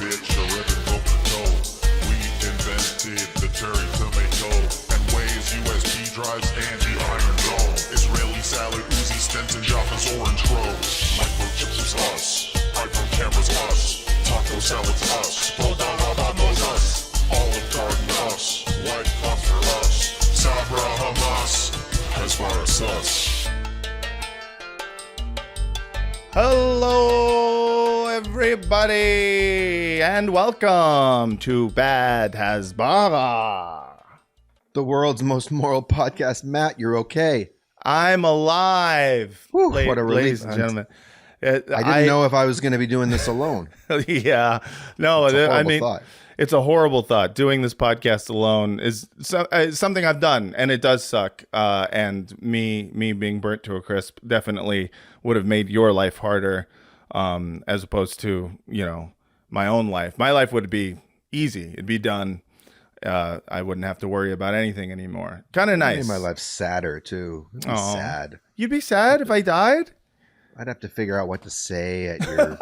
bitch, a ribbon book toe. We invented the cherry tomato and Waze USB drives and the Iron Dome. Israeli salad, Uzi Stenton, Jaffa's orange crow. Microchips is us, iPhone cameras us, taco salads us, Bodavamos us, Olive Garden us, White Cloth for us, Sabra Hamas, Hasbara sus. Hello, everybody, and welcome to Bad Hasbara. The world's most moral podcast. Matt, you're okay. I'm alive. Whew, what a relief. Ladies and gentlemen. I didn't know if I was going to be doing this alone. Yeah. No, I mean, thought. It's a horrible thought. Doing this podcast alone is something I've done, and it does suck. And me being burnt to a crisp definitely would have made your life harder, as opposed to, my own life. My life would be easy. It'd be done. I wouldn't have to worry about anything anymore. Kind of nice. Made my life sadder too. It'd be sad. You'd be sad if I died? I'd have to figure out what to say at your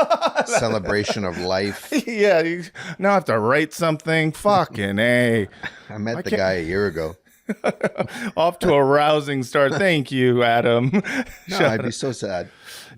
celebration of life. Yeah, you now have to write something. Fucking A. I met the guy a year ago. Off to a rousing start. Thank you, Adam. No, I'd be so sad.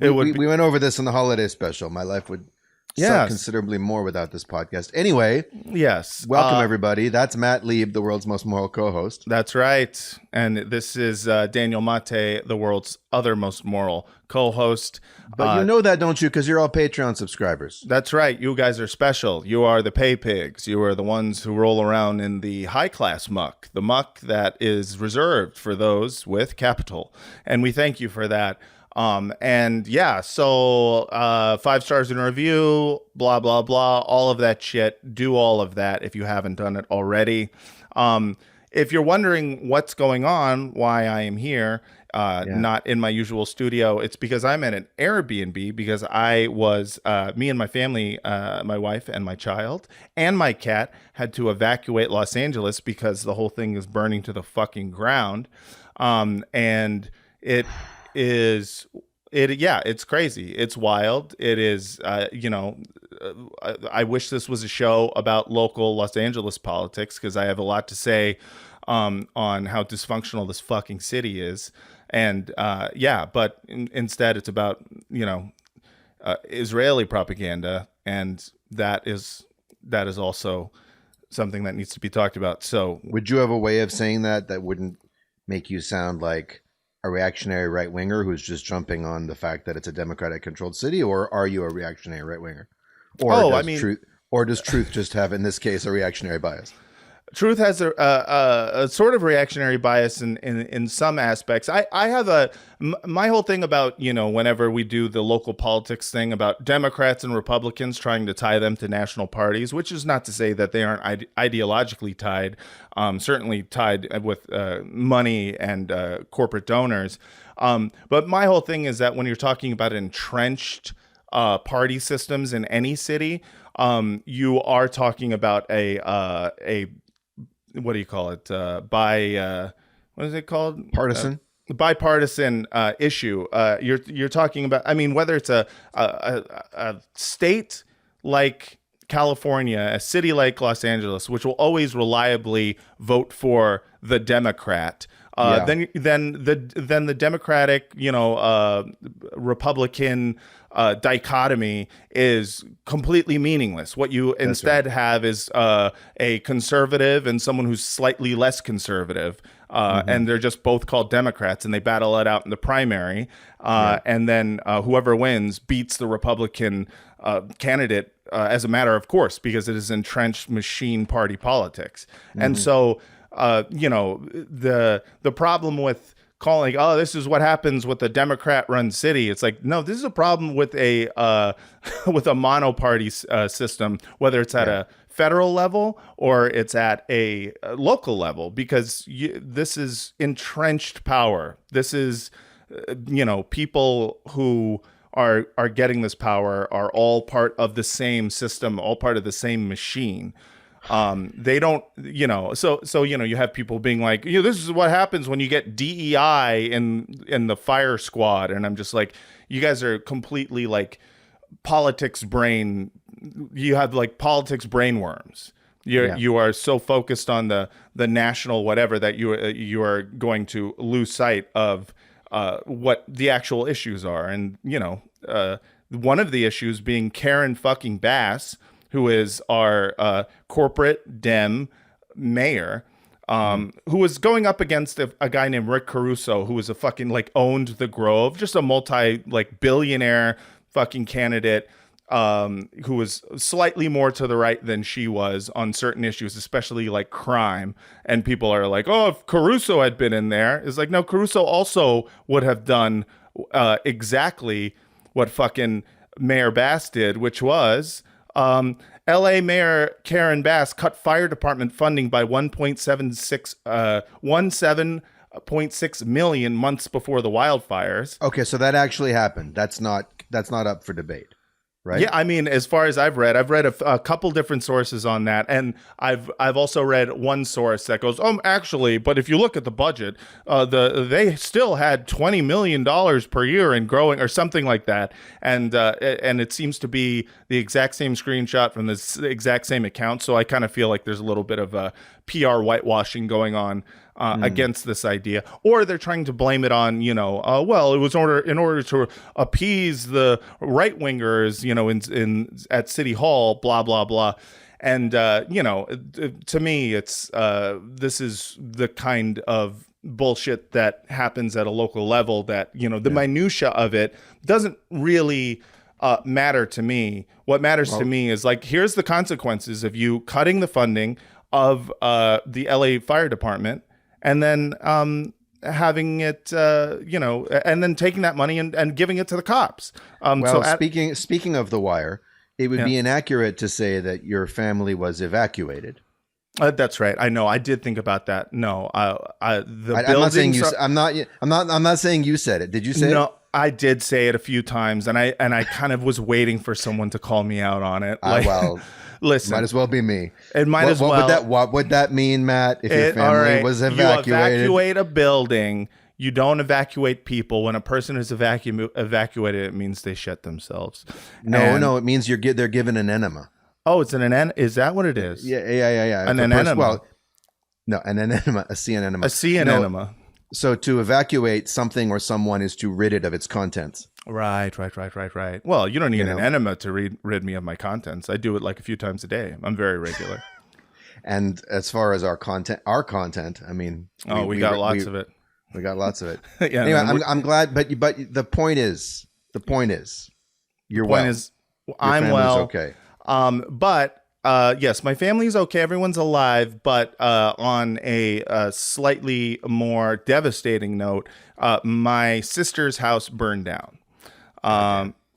We went over this in the holiday special. My life would suck considerably more without this podcast. Anyway, yes. Welcome, everybody. That's Matt Lieb, the world's most moral co-host. That's right. And this is Daniel Mate, the world's other most moral co-host. But you know that, don't you? Because you're all Patreon subscribers. That's right. You guys are special. You are the pay pigs. You are the ones who roll around in the high-class muck, the muck that is reserved for those with capital. And we thank you for that. So 5 stars in a review, blah, blah, blah, all of that shit. Do all of that if you haven't done it already. If you're wondering what's going on, why I am here, not in my usual studio, it's because I'm at an Airbnb because I was, me and my family, my wife and my child and my cat had to evacuate Los Angeles because the whole thing is burning to the fucking ground. It's crazy. It's wild. It is, I wish this was a show about local Los Angeles politics because I have a lot to say on how dysfunctional this fucking city is. And but instead it's about, Israeli propaganda. And that is also something that needs to be talked about. So would you have a way of saying that wouldn't make you sound like a reactionary right-winger who's just jumping on the fact that it's a Democratic-controlled city, or are you a reactionary right-winger? Or does Truth just have, in this case, a reactionary bias? Truth has a sort of reactionary bias in some aspects. I have my whole thing about, whenever we do the local politics thing about Democrats and Republicans trying to tie them to national parties, which is not to say that they aren't ideologically tied, certainly tied with money and corporate donors. But my whole thing is that when you're talking about entrenched party systems in any city, you are talking about a what do you call it? What is it called? Partisan. Bipartisan issue. You're talking about. I mean, whether it's a state like California, a city like Los Angeles, which will always reliably vote for the Democrat. Then the Democratic, Republican dichotomy is completely meaningless. What you instead have is a conservative and someone who's slightly less conservative, and they're just both called Democrats, and they battle it out in the primary, and then whoever wins beats the Republican candidate as a matter of course, because it is entrenched machine party politics. And so the problem with calling, this is what happens with a Democrat-run city. It's like, no, this is a problem with a monoparty system, whether it's at a federal level or it's at a local level, because this is entrenched power. This is, people who are getting this power are all part of the same system, all part of the same machine. They don't, you have people being like, this is what happens when you get DEI in the fire squad. And I'm just like, you guys are completely like politics brain you have like politics brainworms. You are so focused on the national whatever that you are going to lose sight of what the actual issues are. And one of the issues being Karen fucking Bass, who is our corporate Dem mayor, who was going up against a guy named Rick Caruso, who was a fucking like owned the Grove, just a multi like billionaire fucking candidate, who was slightly more to the right than she was on certain issues, especially like crime. And people are like, oh, if Caruso had been in there, it's like, no, Caruso also would have done exactly what fucking Mayor Bass did, which was LA Mayor Karen Bass cut fire department funding by 17.6 million months before the wildfires. Okay, so that actually happened. That's not up for debate. Right. Yeah, I mean, as far as I've read a couple different sources on that, and I've also read one source that goes, actually, but if you look at the budget, they still had $20 million per year and growing, or something like that, and it seems to be the exact same screenshot from the exact same account. So I kind of feel like there's a little bit of PR whitewashing going on against this idea, or they're trying to blame it on, well, it was in order to appease the right wingers, in at City Hall, blah, blah, blah. And, to me, it's this is the kind of bullshit that happens at a local level that, the minutia of it doesn't really matter to me. What matters to me is like, here's the consequences of you cutting the funding of the LA Fire Department, and then having it, and then taking that money and giving it to the cops. Speaking of The Wire, it would be inaccurate to say that your family was evacuated. That's right. I know. I did think about that. No, I'm not saying you. I'm not saying you said it. Did you say it? No, I did say it a few times, and I kind of was waiting for someone to call me out on it. Listen, might as well be me. It might as well. What would that mean, Matt? If your family was evacuated, you evacuate a building. You don't evacuate people. When a person is evacuated, it means they shit themselves. No, it means they're given an enema. Oh, it's is that what it is? Yeah. An enema. Well, no, an enema. A sea enema. A sea enema. So to evacuate something or someone is to rid it of its contents. Right. Well, you don't need an enema to rid me of my contents. I do it like a few times a day. I'm very regular. And as far as our content, I mean, we got lots of it. We got lots of it. Yeah. Anyway, I'm glad, but the point is, you're well. I'm well. Okay. But yes, my family's okay. Everyone's alive. But on a slightly more devastating note, my sister's house burned down.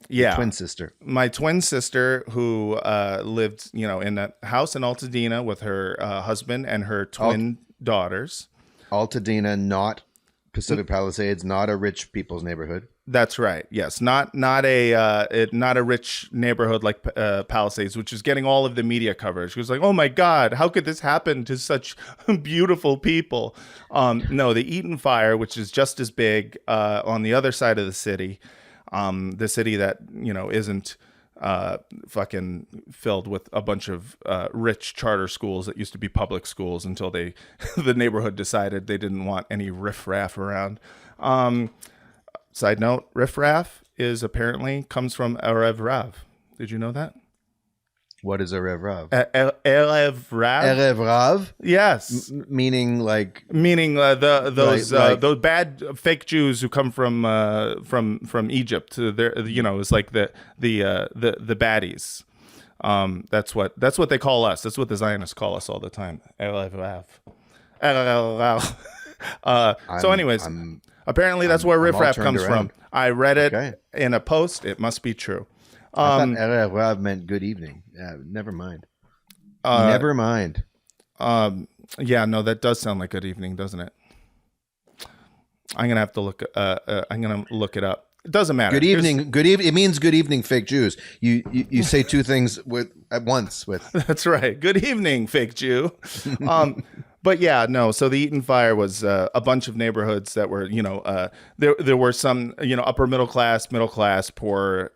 Yeah, my twin sister, who lived, in a house in Altadena with her husband and her twin daughters. Altadena, not Pacific Palisades, not a rich people's neighborhood. That's right. Yes, not a rich neighborhood like Palisades, which is getting all of the media coverage. She was like, "Oh my God, how could this happen to such beautiful people?" No, the Eaton Fire, which is just as big on the other side of the city that isn't fucking filled with a bunch of rich charter schools that used to be public schools until the neighborhood decided they didn't want any riffraff around. Side note, riffraff comes from Erev Rav. Did you know that? What is Erev Rav? Erev Rav? Erev Rav? Yes. Meaning those bad fake Jews who come from Egypt. It's like the baddies. That's what they call us. That's what the Zionists call us all the time. Erev Rav. Erev Rav. So anyways, apparently that's where riffraff comes from. I read it in a post. It must be true. I thought Erev Rav meant good evening. Yeah, never mind. Never mind. Yeah, no, that does sound like good evening, doesn't it? I'm gonna have to look. I'm gonna look it up. It doesn't matter. Good evening. Good evening. It means good evening, fake Jews. You say two things at once. That's right. Good evening, fake Jew. But yeah, no. So the Eaton fire was a bunch of neighborhoods that were, there were some, upper middle class, poor,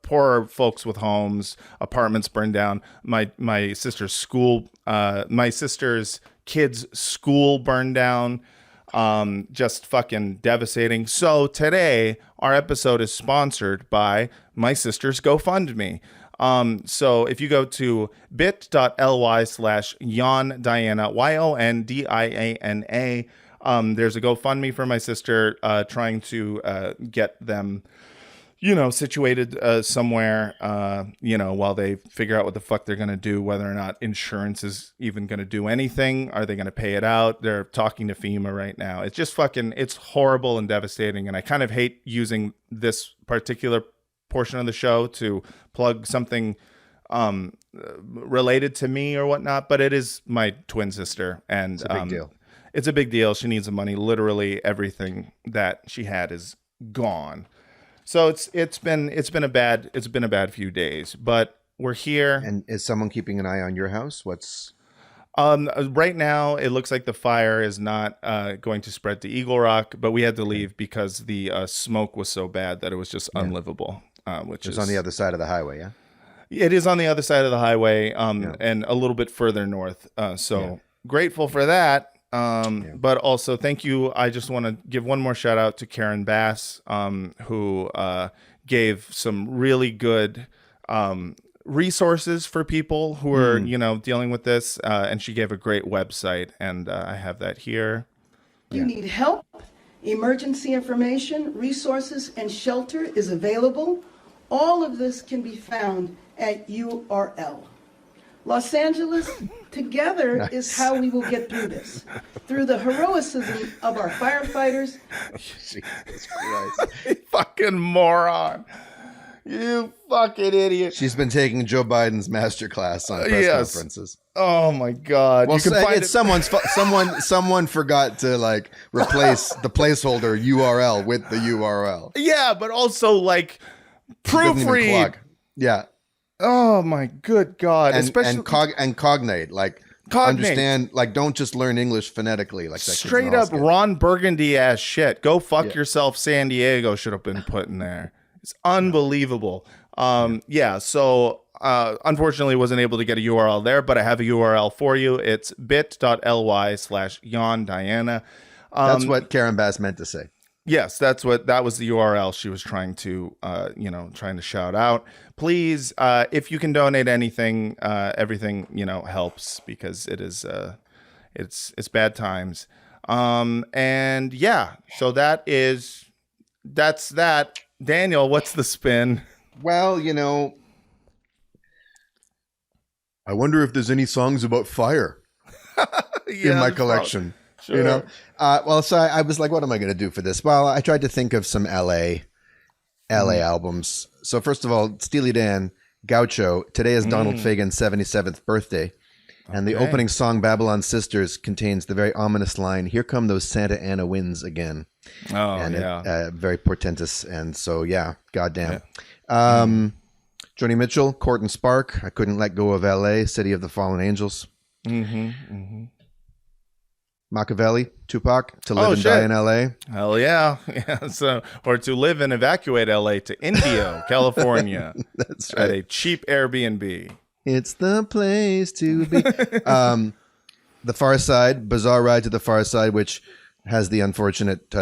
poor folks with homes, apartments burned down. My sister's school, my sister's kids' school burned down. Just fucking devastating. So today our episode is sponsored by my sister's GoFundMe. So if you go to bit.ly/YonDiana, YonDiana, there's a GoFundMe for my sister, trying to, get them, situated, somewhere, while they figure out what the fuck they're going to do, whether or not insurance is even going to do anything. Are they going to pay it out? They're talking to FEMA right now. It's just it's horrible and devastating. And I kind of hate using this particular portion of the show to plug something related to me or whatnot, but it is my twin sister, and it's a big deal. It's a big deal. She needs the money. Literally everything that she had is gone. So it's been a bad few days, but we're here. And is someone keeping an eye on your house? What's right now it looks like the fire is not going to spread to Eagle Rock, but we had to leave because the smoke was so bad that it was just unlivable. Which is on the other side of the highway, yeah? It is on the other side of the highway, and a little bit further north. Grateful for that. But also thank you. I just want to give one more shout out to Karen Bass, who gave some really good resources for people who are, dealing with this. And she gave a great website, and I have that here. You need help, emergency information, resources, and shelter is available. All of this can be found at URL. Los Angeles, together is how we will get through this. Through the heroism of our firefighters. Jesus Christ. You fucking moron. You fucking idiot. She's been taking Joe Biden's masterclass on press conferences. Oh my God. Well, someone forgot to replace the placeholder URL with the URL. Yeah, but also proofread. Yeah. Oh my good God. And cognate, understand, don't just learn English phonetically. Straight up Ron Burgundy ass shit. Go fuck yourself, San Diego should have been put in there. It's unbelievable. So unfortunately wasn't able to get a URL there, but I have a URL for you. It's bit.ly/YonDiana. That's what Karen Bass meant to say. Yes, that was the URL she was trying to shout out. Please, if you can donate anything, everything, helps, because it is, it's bad times. And yeah, so that's that. Daniel, what's the spin? Well, I wonder if there's any songs about fire in my collection. Sure. So I was like, what am I going to do for this? Well, I tried to think of some LA albums. So first of all, Steely Dan, Gaucho. Today is Donald Fagen's 77th birthday. And the opening song, Babylon Sisters, contains the very ominous line, "Here come those Santa Ana winds again." Oh, and yeah. Very portentous. And so, yeah, goddamn. Yeah. Joni Mitchell, Court and Spark, I Couldn't Let Go of LA, City of the Fallen Angels. Machiavelli, Tupac, To Live and Die in LA. Hell yeah. Yeah. So, or To Live and Evacuate LA to Indio, California. That's right. At a cheap Airbnb. It's the place to be. The Far Side, Bizarre Ride to the Far Side, which has the unfortunate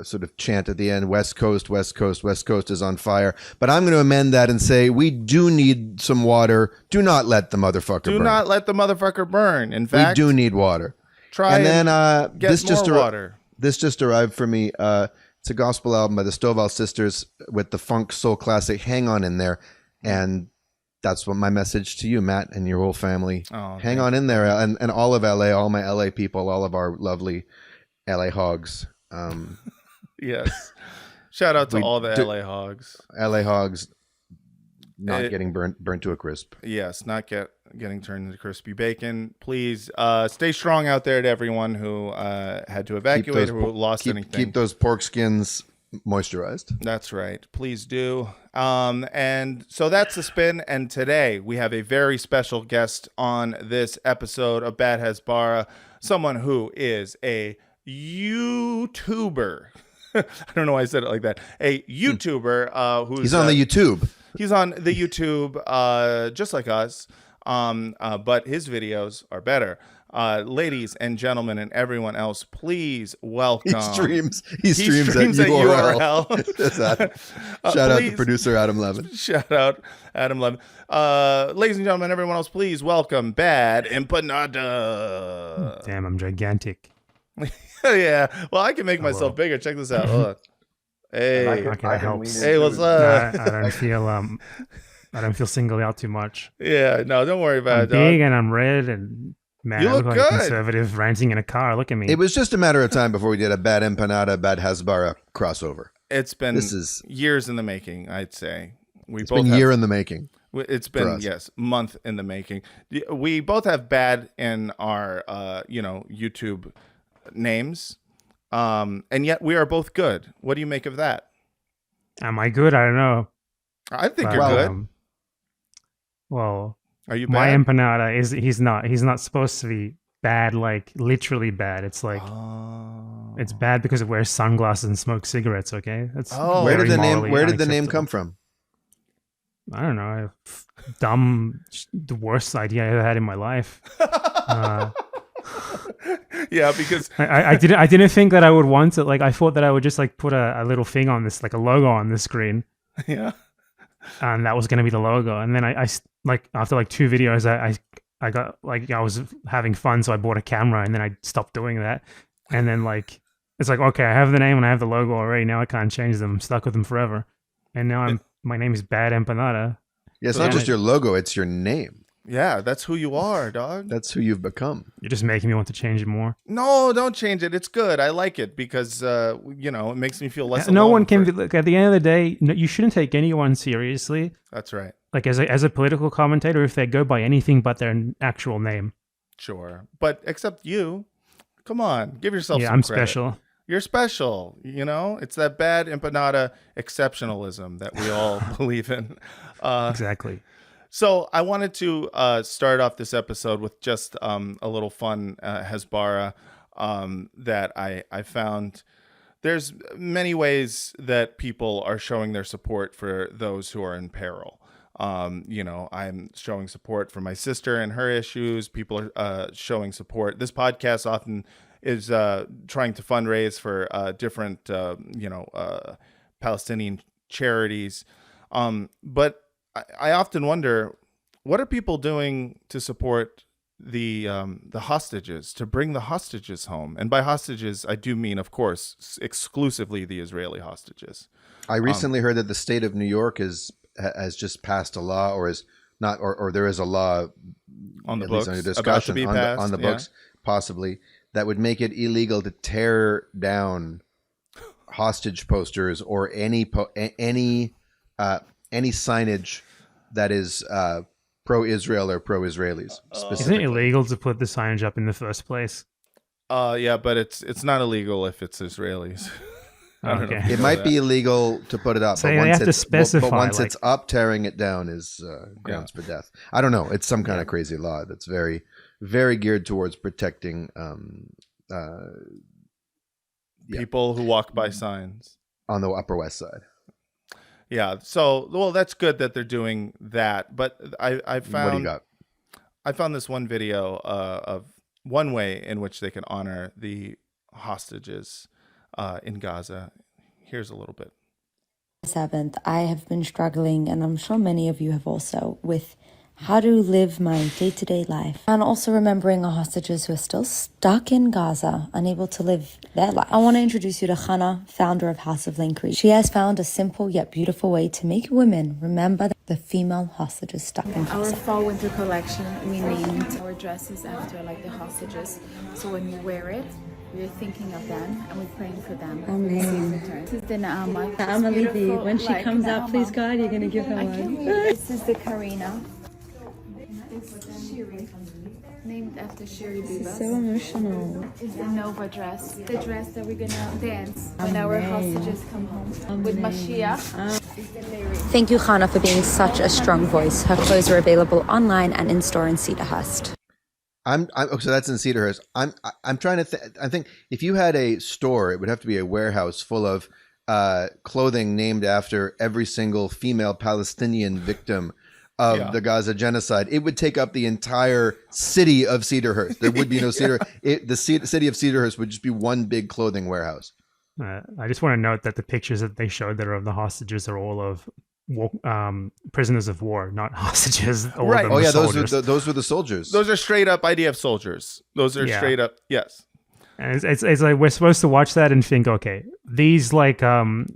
sort of chant at the end, West Coast, West Coast, West Coast is on fire. But I'm going to amend that and say we do need some water. Do not let the motherfucker burn. Do not let the motherfucker burn. In fact, we do need water. Try and then get this more water. This just arrived for me. It's a gospel album by the Stovall Sisters with the funk soul classic "Hang On In There," and that's what my message to you, Matt, and your whole family. Hang on in there, and all of LA, all my LA people, all of our lovely LA hogs. Yes. Shout out to all the LA hogs. LA hogs not getting burnt to a crisp. Yes, not getting turned into crispy bacon. Please stay strong out there to everyone who had to evacuate or who lost anything. Keep those pork skins moisturized. That's right. Please do. And so that's the spin. And today we have a very special guest on this episode of Bad Hasbara, someone who is a YouTuber. I don't know why I said it like that. A YouTuber He's on the YouTube. He's on the YouTube, just like us. But his videos are better. Ladies and gentlemen and everyone else, please welcome. He streams at URL. Shout out to producer Adam Levin. Shout out Adam Levin. Ladies and gentlemen, everyone else, please welcome Bad Empanada. Damn, I'm gigantic. Yeah. Well, I can make myself bigger. Check this out. Hold on. Hey. Okay, that helps. Hey, what's up? I don't feel singled out too much. Yeah. No, don't worry about I'm it. big and I'm red and man, You I look look like good. a conservative ranting in a car. Look at me. It was just a matter of time before we did a Bad Empanada, Bad Hasbara crossover. It's been years in the making, I'd say. It's been a year in the making. It's been, yes, month in the making. We both have bad in our, YouTube names, and yet we are both good. What do you make of that? Am I good? I don't know. I think you're good. Well, are you my bad? empanada is he's not supposed to be bad, like literally bad. It's like it's bad because it wears sunglasses and smokes cigarettes. Okay, that's Where did the name come from? I don't know. The worst idea I ever had in my life. Yeah, because I didn't think that I would want it. Like I thought that I would just like put a little thing on this, like a logo on the screen. Yeah. And that was going to be the logo. And then I like after like 2 videos, I got like I was having fun, so I bought a camera, and then I stopped doing that. And then like it's like, okay, I have the name and I have the logo already. Now I can't change them. I'm stuck with them forever. And now my name is Bad Empanada. Yeah, it's not just your logo; it's your name. Yeah, that's who you are, dog. That's who you've become. You're just making me want to change it more. No, don't change it. It's good. I like it because it makes me feel less. No alone one can be, like, at the end of the day, you shouldn't take anyone seriously. That's right. Like as a political commentator, if they go by anything but their actual name. Sure, but except you. Come on, give yourself. Yeah, some I'm credit. special. You're special. It's that Bad Empanada exceptionalism that we all believe in. Exactly. So I wanted to start off this episode with just a little fun Hasbara that I found. There's many ways that people are showing their support for those who are in peril. I'm showing support for my sister and her issues. People are showing support. This podcast often is trying to fundraise for different, Palestinian charities. But I often wonder, what are people doing to support the hostages, to bring the hostages home? And by hostages, I do mean, of course, exclusively the Israeli hostages. I recently heard that the state of New York has just passed a law, or is not, or there is a law on the at books, least under discussion on the books, possibly, that would make it illegal to tear down hostage posters or any signage that is pro-Israel or pro-Israelis. Isn't it illegal to put the signage up in the first place? Yeah, but it's not illegal if it's Israelis. I don't know if you It know might that. be illegal to put it up, So but they once have to specify, but once like- it's up, tearing it down is grounds for death. I don't know. It's some kind of crazy law that's very, very geared towards protecting people who walk by signs on the Upper West Side. Yeah. So, well, that's good that they're doing that. But I found, What do you got? I found this one video of one way in which they can honor the hostages in Gaza. Here's a little bit. 7th, I have been struggling, and I'm sure many of you have also, with how to live my day-to-day life. And also remembering our hostages who are still stuck in Gaza, unable to live their life. I want to introduce you to Hannah, founder of House of Linkreed. She has found a simple yet beautiful way to make women remember the female hostages stuck in Our Gaza. fall winter collection, we named our dresses after like the hostages. So when you wear it, we're thinking of them and we're praying for them. Amen. This is the Naama. Naama It's Lidi, beautiful, when she like comes out, Naama. please God, you're going to give her I can one. read. This is the Karina. named after Sherry Bibas. So emotional. It's the Nova dress. The dress that we're gonna dance when our hostages come home with Mashiach. Is the lyrics. Thank you, Hannah, for being such a strong voice. Her clothes are available online and in store in Cedarhurst. So that's in Cedarhurst. I'm trying to I think if you had a store, it would have to be a warehouse full of clothing named after every single female Palestinian victim of the Gaza genocide. It would take up the entire city of Cedarhurst. There would be no Cedar. The city of Cedarhurst would just be one big clothing warehouse. I just want to note that the pictures that they showed that are of the hostages are all of prisoners of war, not hostages. Right. Oh yeah, those were the soldiers. Those are straight up IDF soldiers. Those are straight up, yes. And it's like we're supposed to watch that and think, okay, these like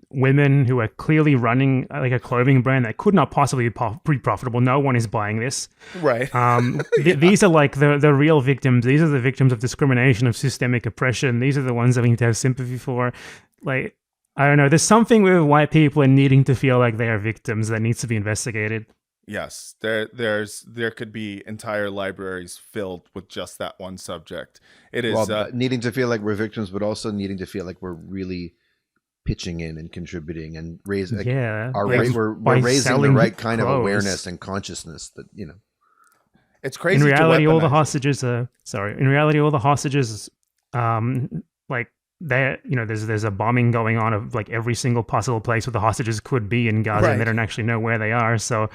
women who are clearly running like a clothing brand that could not possibly be profitable. No one is buying this. Right. These are like the real victims. These are the victims of discrimination, of systemic oppression. These are the ones that we need to have sympathy for. Like, I don't know. There's something with white people and needing to feel like they are victims that needs to be investigated. Yes, there could be entire libraries filled with just that one subject. It is needing to feel like we're victims, but also needing to feel like we're really pitching in and contributing and raising. We're raising the right kind of awareness and consciousness that It's crazy. In reality, all the hostages are like they, there's a bombing going on of like every single possible place where the hostages could be in Gaza, and they don't actually know where they are. So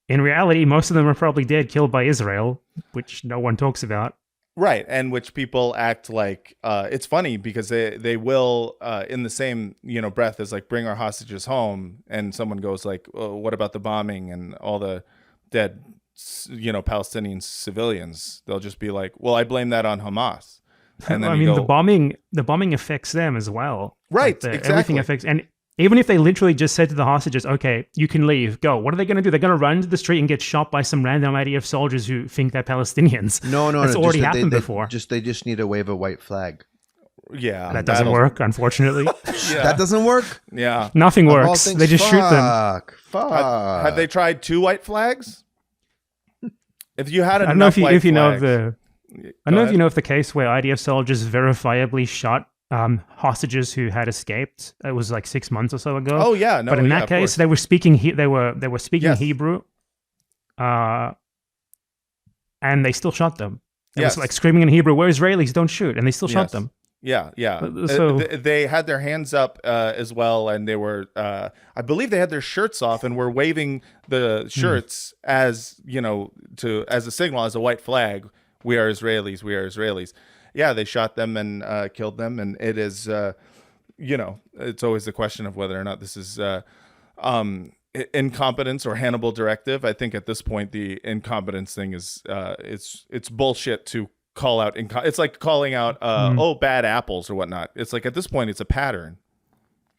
in reality, most of them are probably dead, killed by Israel, which no one talks about. Right, and which people act like it's funny because they will in the same breath as like bring our hostages home, and someone goes like, oh, what about the bombing and all the dead Palestinian civilians? They'll just be like, well, I blame that on Hamas. And then the bombing affects them as well. Right, like exactly. Everything affects, and even if they literally just said to the hostages, okay, you can leave, go, what are they going to do? They're going to run to the street and get shot by some random IDF soldiers who think they're Palestinians. No, that's already happened before. They just need to wave a white flag. Yeah, that doesn't work, unfortunately. That doesn't work. Yeah, nothing works. They just shoot them. Fuck. Have they tried 2 white flags? If you had enough I don't know if you know of the case where IDF soldiers verifiably shot hostages who had escaped. It was like 6 months or so ago. Oh yeah, no. But in that case, they were speaking. They were speaking Hebrew, and they still shot them. It was like screaming in Hebrew, "We're Israelis! Don't shoot!" And they still shot them. Yeah. So they had their hands up as well, and they were, I believe, they had their shirts off and were waving the shirts as as a signal, as a white flag. We are Israelis. We are Israelis. Yeah, they shot them and killed them, and it is, it's always the question of whether or not this is incompetence or Hannibal directive. I think at this point the incompetence thing is it's bullshit to call out. It's like calling out bad apples or whatnot. It's like at this point it's a pattern.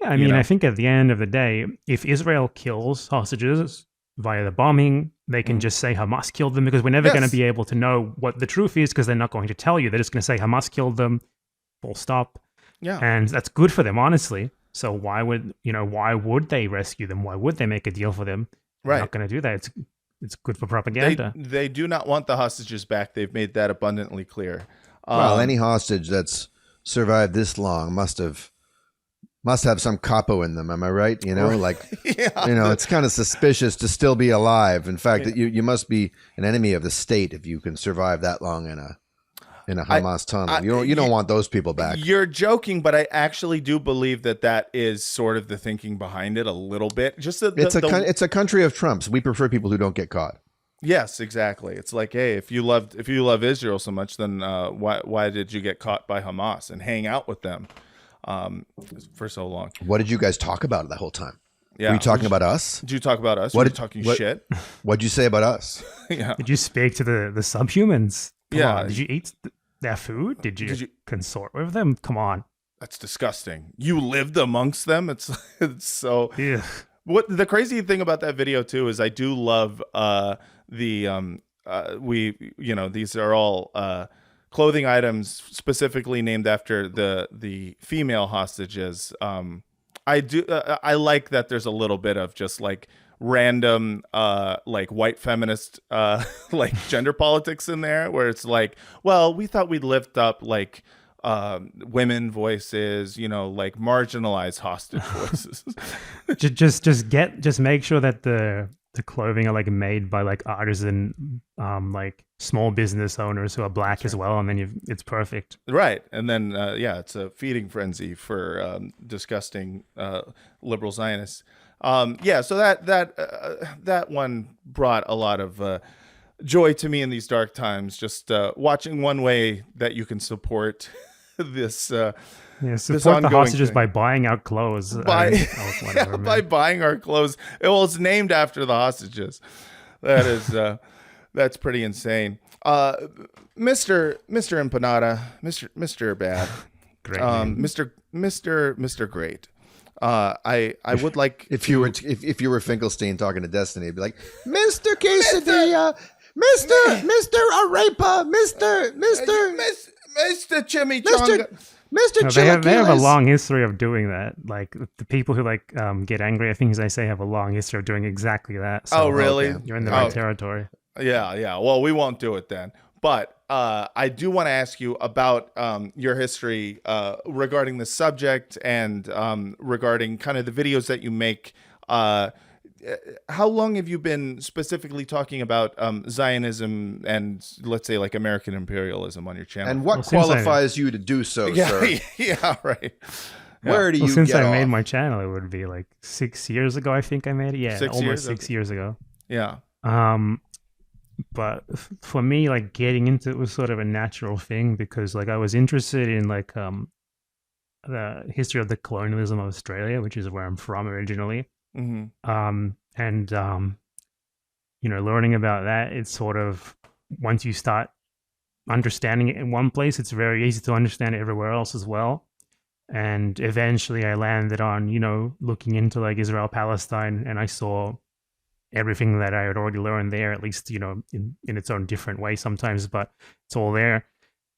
Yeah, I mean, I think at the end of the day, if Israel kills hostages via the bombing, they can just say Hamas killed them, because we're never going to be able to know what the truth is, because they're not going to tell you. They're just going to say Hamas killed them, full stop. Yeah. And that's good for them, honestly. So why would they rescue them? Why would they make a deal for them? They're not going to do that. It's good for propaganda. They do not want the hostages back. They've made that abundantly clear. Well, any hostage that's survived this long must have some capo in them. Am I right? It's kind of suspicious to still be alive. In fact, you must be an enemy of the state if you can survive that long in a Hamas tunnel. You don't want those people back. You're joking, but I actually do believe that is sort of the thinking behind it a little bit. Just it's a country of Trumps. We prefer people who don't get caught. Yes, exactly. It's like, hey, if you love Israel so much, then why did you get caught by Hamas and hang out with them for so long? What did you guys talk about the whole time? Yeah. Were you talking about us? Did you talk about us? Were you talking shit? What'd you say about us? Yeah. Did you speak to the subhumans? Come on. Did you eat their food? Did you consort with them? Come on. That's disgusting. You lived amongst them. It's so. Yeah. What the crazy thing about that video too is I do love these are all clothing items specifically named after the female hostages. I do. I like that there's a little bit of just like random, like white feminist, like gender politics in there, where it's like, well, we thought we'd lift up like women voices, you know, like marginalized hostage voices. Just make sure that the clothing are like made by like artisan, like small business owners who are black as well, and then it's perfect. Right. And then, yeah, it's a feeding frenzy for disgusting liberal Zionists. Yeah, so that one brought a lot of joy to me in these dark times, just watching one way that you can support this this support the ongoing hostages thing. by buying our clothes. Yeah, by buying our clothes. Well, it's named after the hostages. That is that's pretty insane. Mr. Empanada, Mr. Bad, Great Mr. Great. I would like If you were Finkelstein talking to Destiny, it'd be like, Mr. Quesadilla, Mr. Arepa, Mr. Chimichanga. Mr. No, they have a long history of doing that. Like the people who like get angry at things I say have a long history of doing exactly that. So Oh, really? You're in the right territory. Yeah. Well, we won't do it then. But I do want to ask you about your history regarding the subject and regarding kind of the videos that you make. How long have you been specifically talking about Zionism and, let's say, like American imperialism on your channel? And what qualifies you to do so, sir? Yeah, right. Where do you since get I made off? my channel, it would be like 6 years ago. I think I made it. Yeah, 6 almost years? 6 years ago. Yeah. But for me, like getting into it was sort of a natural thing because like I was interested in like the history of the colonialism of Australia, which is where I'm from originally. Mm-hmm. You know, learning about that, it's sort of once you start understanding it in one place, it's very easy to understand it everywhere else as well. And eventually I landed on, you know, looking into like Israel, Palestine, and I saw everything that I had already learned there, at least, you know, in its own different way sometimes, but it's all there.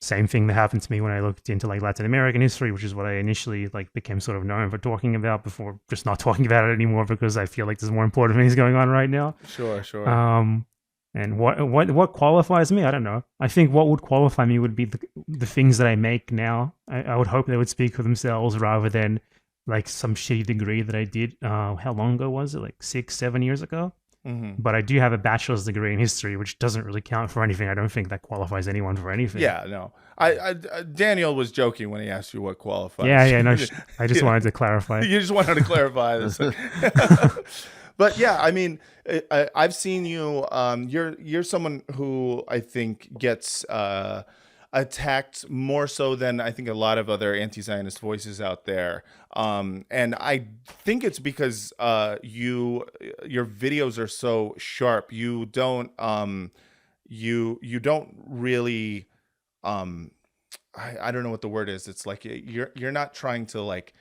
Same thing that happened to me when I looked into like Latin American history, which is what I initially like became sort of known for talking about before just not talking about it anymore because I feel like there's more important things going on right now. Sure. And what qualifies me? I don't know. I think what would qualify me would be the things that I make now. I would hope they would speak for themselves rather than like some shitty degree that I did. How long ago was it? Like 6-7 years ago? Mm-hmm. But I do have a bachelor's degree in history, which doesn't really count for anything. I don't think that qualifies anyone for anything. Yeah, no. I Daniel was joking when he asked you what qualifies. Yeah, no. I just wanted to clarify. You just wanted to clarify this. But yeah, I mean, I've seen you. You're someone who I think gets attacked more so than I think a lot of other anti-Zionist voices out there. And I think it's because your videos are so sharp. You don't you don't really I don't know what the word is. It's like you're not trying to like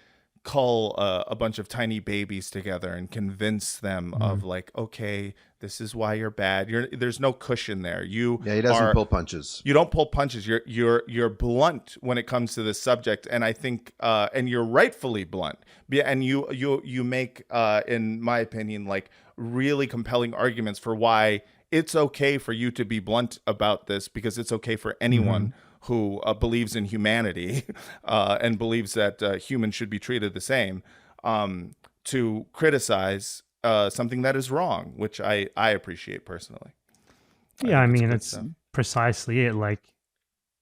cull a bunch of tiny babies together and convince them of like, okay, this is why you're bad. There's no cushion there. He doesn't pull punches. You don't pull punches. You're blunt when it comes to this subject, and I think and you're rightfully blunt. And you make in my opinion like really compelling arguments for why it's okay for you to be blunt about this, because it's okay for anyone who believes in humanity and believes that humans should be treated the same, to criticize something that is wrong, which I appreciate personally. Yeah, I mean, it's precisely it. Like,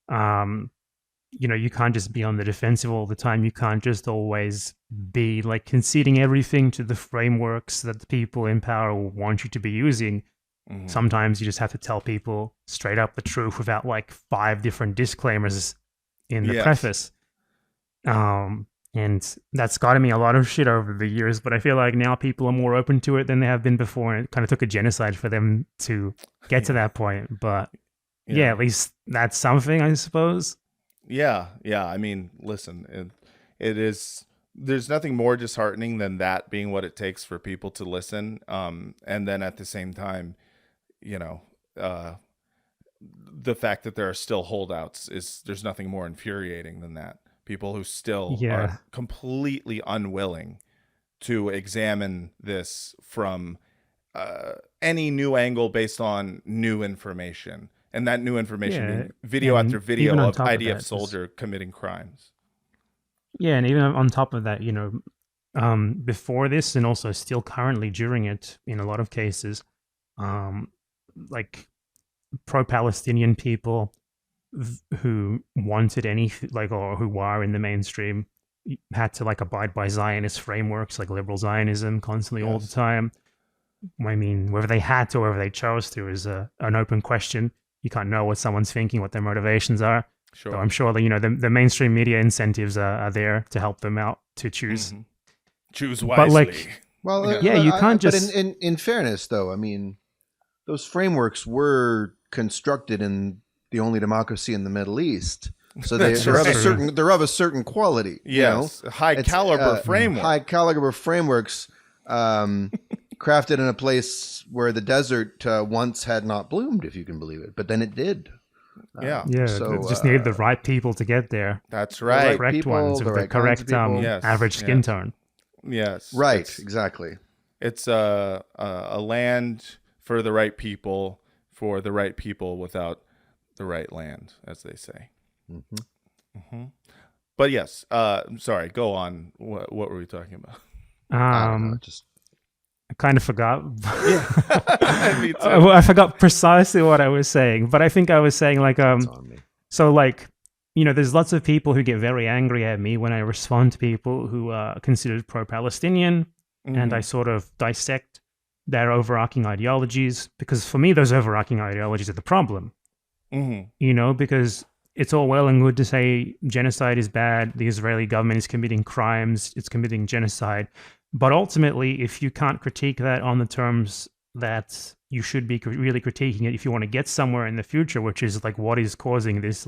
you know, you can't just be on the defensive all the time. You can't just always be like conceding everything to the frameworks that the people in power want you to be using. Sometimes you just have to tell people straight up the truth without like 5 different disclaimers in the preface. And that's gotten me a lot of shit over the years, but I feel like now people are more open to it than they have been before, and it kind of took a genocide for them to get to that point. But yeah, at least that's something, I suppose. Yeah. I mean, listen, it is. There's nothing more disheartening than that being what it takes for people to listen. And then at the same time, you know, the fact that there are still holdouts there's nothing more infuriating than that. People who still are completely unwilling to examine this from any new angle based on new information, and that new information being video and after video even on of top of IDF that, soldier committing crimes. Yeah, and even on top of that, before this and also still currently during it, in a lot of cases, like pro-Palestinian people who wanted or who were in the mainstream had to like abide by Zionist frameworks, like liberal Zionism, constantly all the time. I mean, whether they had to or whether they chose to is an open question. You can't know what someone's thinking, what their motivations are. Sure. So I'm sure that the mainstream media incentives are there to help them out to choose. Mm-hmm. Choose wisely. Well, you can't just. But in fairness, though, I mean, those frameworks were constructed in the only democracy in the Middle East, so they're of a certain quality. Yes, high caliber framework. High caliber frameworks, crafted in a place where the desert once had not bloomed, if you can believe it, but then it did. So just needed the right people to get there. That's right. The correct people, ones with the correct average skin tone. Yes. Right. Exactly. It's a land for the right people without the right land, as they say. Mm-hmm. Mm-hmm. But yes, sorry. Go on. What were we talking about? I don't know, I kind of forgot. Me too. I forgot precisely what I was saying, but I think I was saying there's lots of people who get very angry at me when I respond to people who are considered pro-Palestinian, and I sort of dissect their overarching ideologies, because for me, those overarching ideologies are the problem. Because it's all well and good to say genocide is bad, the Israeli government is committing crimes, it's committing genocide. But ultimately, if you can't critique that on the terms that you should be really critiquing it if you want to get somewhere in the future, which is like what is causing this,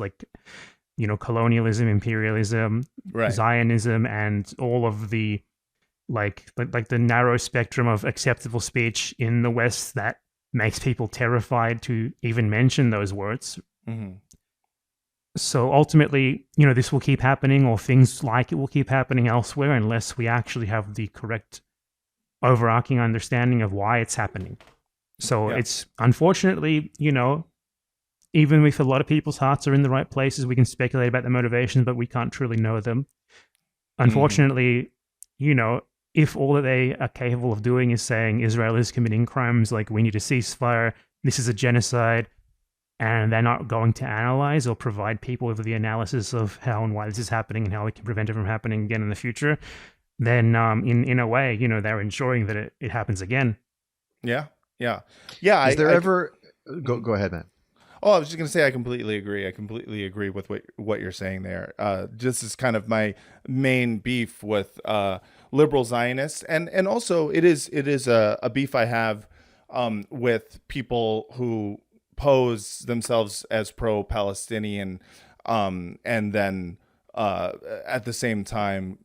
colonialism, imperialism, Zionism, and all of the like the narrow spectrum of acceptable speech in the West that makes people terrified to even mention those words. So ultimately, this will keep happening, or things like it will keep happening elsewhere, unless we actually have the correct overarching understanding of why it's happening. So it's unfortunately, even if a lot of people's hearts are in the right places, we can speculate about the motivations, but we can't truly know them. Unfortunately, if all that they are capable of doing is saying Israel is committing crimes, like we need a ceasefire, this is a genocide, and they're not going to analyze or provide people with the analysis of how and why this is happening and how we can prevent it from happening again in the future, then in a way, they're ensuring that it happens again. Yeah. Is there ever... Go ahead, man. Oh, I was just going to say I completely agree. I completely agree with what you're saying there. This is kind of my main beef with liberal Zionists, and also it is a beef I have with people who pose themselves as pro-Palestinian, and then at the same time,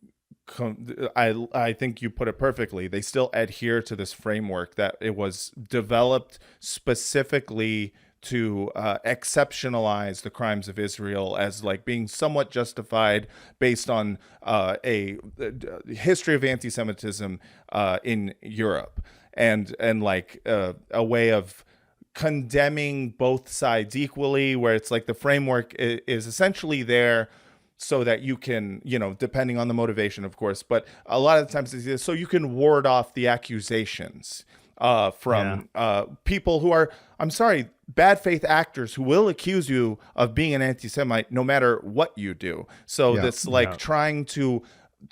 I think you put it perfectly. They still adhere to this framework that it was developed specifically to exceptionalize the crimes of Israel as like being somewhat justified based on a history of anti-Semitism in Europe, and like a way of condemning both sides equally, where it's like the framework is essentially there so that you can, depending on the motivation, of course, but a lot of the times it's so you can ward off the accusations from people who are, I'm sorry, bad faith actors who will accuse you of being an anti-Semite no matter what you do. So this trying to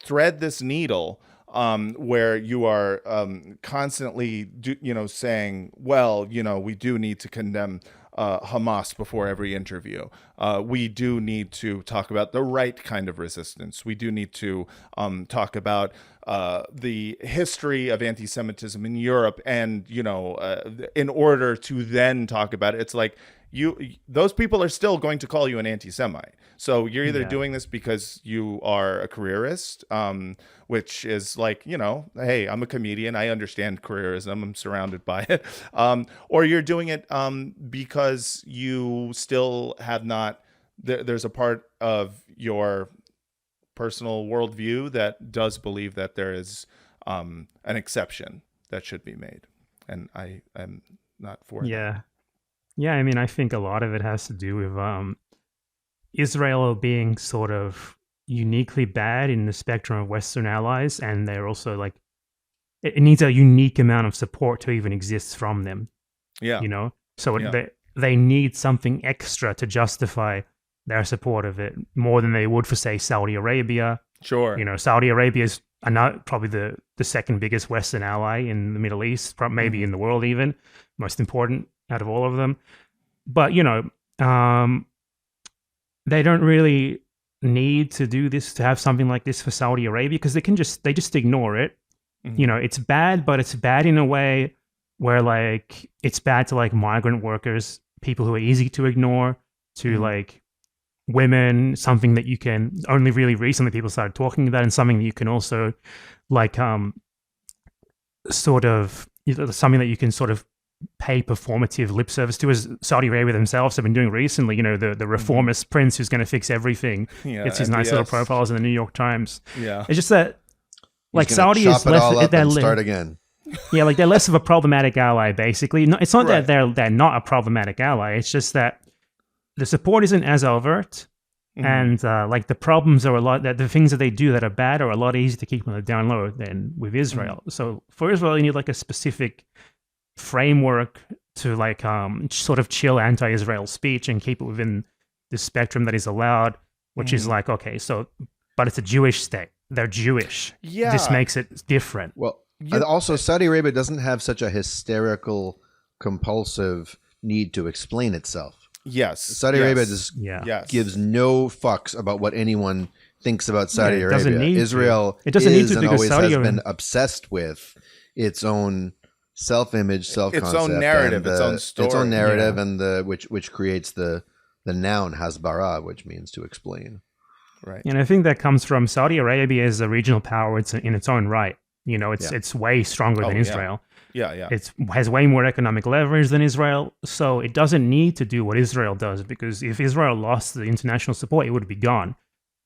thread this needle where you are constantly, saying, well, we do need to condemn Hamas before every interview. We do need to talk about the right kind of resistance. We do need to talk about the history of anti-Semitism in Europe, and in order to then talk about it, it's like those people are still going to call you an anti-Semite. So you're either doing this because you are a careerist, which is like, hey, I'm a comedian, I understand careerism, I'm surrounded by it, or you're doing it because you still have not. There's a part of your personal worldview that does believe that there is an exception that should be made, and I am not for that. Yeah. I mean, I think a lot of it has to do with Israel being sort of uniquely bad in the spectrum of Western allies, and they're also like it needs a unique amount of support to even exist from them. Yeah, You know, so Yeah. they need something extra to justify their support of it more than they would for, say, Saudi Arabia. sure. You know, Saudi Arabia is probably the second biggest Western ally in the Middle East, maybe in the world even, most important out of all of them. But, you know, they don't really need to do this, to have something like this for Saudi Arabia, because they just ignore it. You know, it's bad, but it's bad in a way where like it's bad to like migrant workers, people who are easy to ignore, to like women, something that you can only really recently people started talking about, and something that you can also like sort of something that you can sort of pay performative lip service to, as Saudi Arabia themselves have been doing recently. You know, the reformist prince who's going to fix everything. Yeah, It's his nice little MBS. profiles in the New York Times. Yeah. It's just that like He's gonna Saudi chop is it less all up they're and li- start again. yeah, like they're less of a problematic ally, basically. No, it's not Right. that they're not a problematic ally. It's just that the support isn't as overt, and like the problems are a lot. That the things that they do that are bad are a lot easier to keep on the down low than with Israel. So for Israel, you need like a specific framework to like sort of chill anti-Israel speech and keep it within the spectrum that is allowed, which is like, okay, so but it's a Jewish state. They're Jewish. Yeah. This makes it different. Well, and also Saudi Arabia doesn't have such a hysterical, compulsive need to explain itself. Yes. Saudi yes. Arabia just Yeah. Yes. gives no fucks about what anyone thinks about Saudi it doesn't Arabia. need to. Israel It doesn't need is to and because always Saudi has Arabia- been obsessed with its own self-image, self-concept, own narrative, and its own its story. own narrative, Yeah. and which creates the noun Hasbara, which means to explain. Right. And I think that comes from Saudi Arabia is a regional power. It's in its own right. You know, it's way stronger Oh, than yeah. Israel. Yeah. It has way more economic leverage than Israel, so it doesn't need to do what Israel does, because if Israel lost the international support, it would be gone.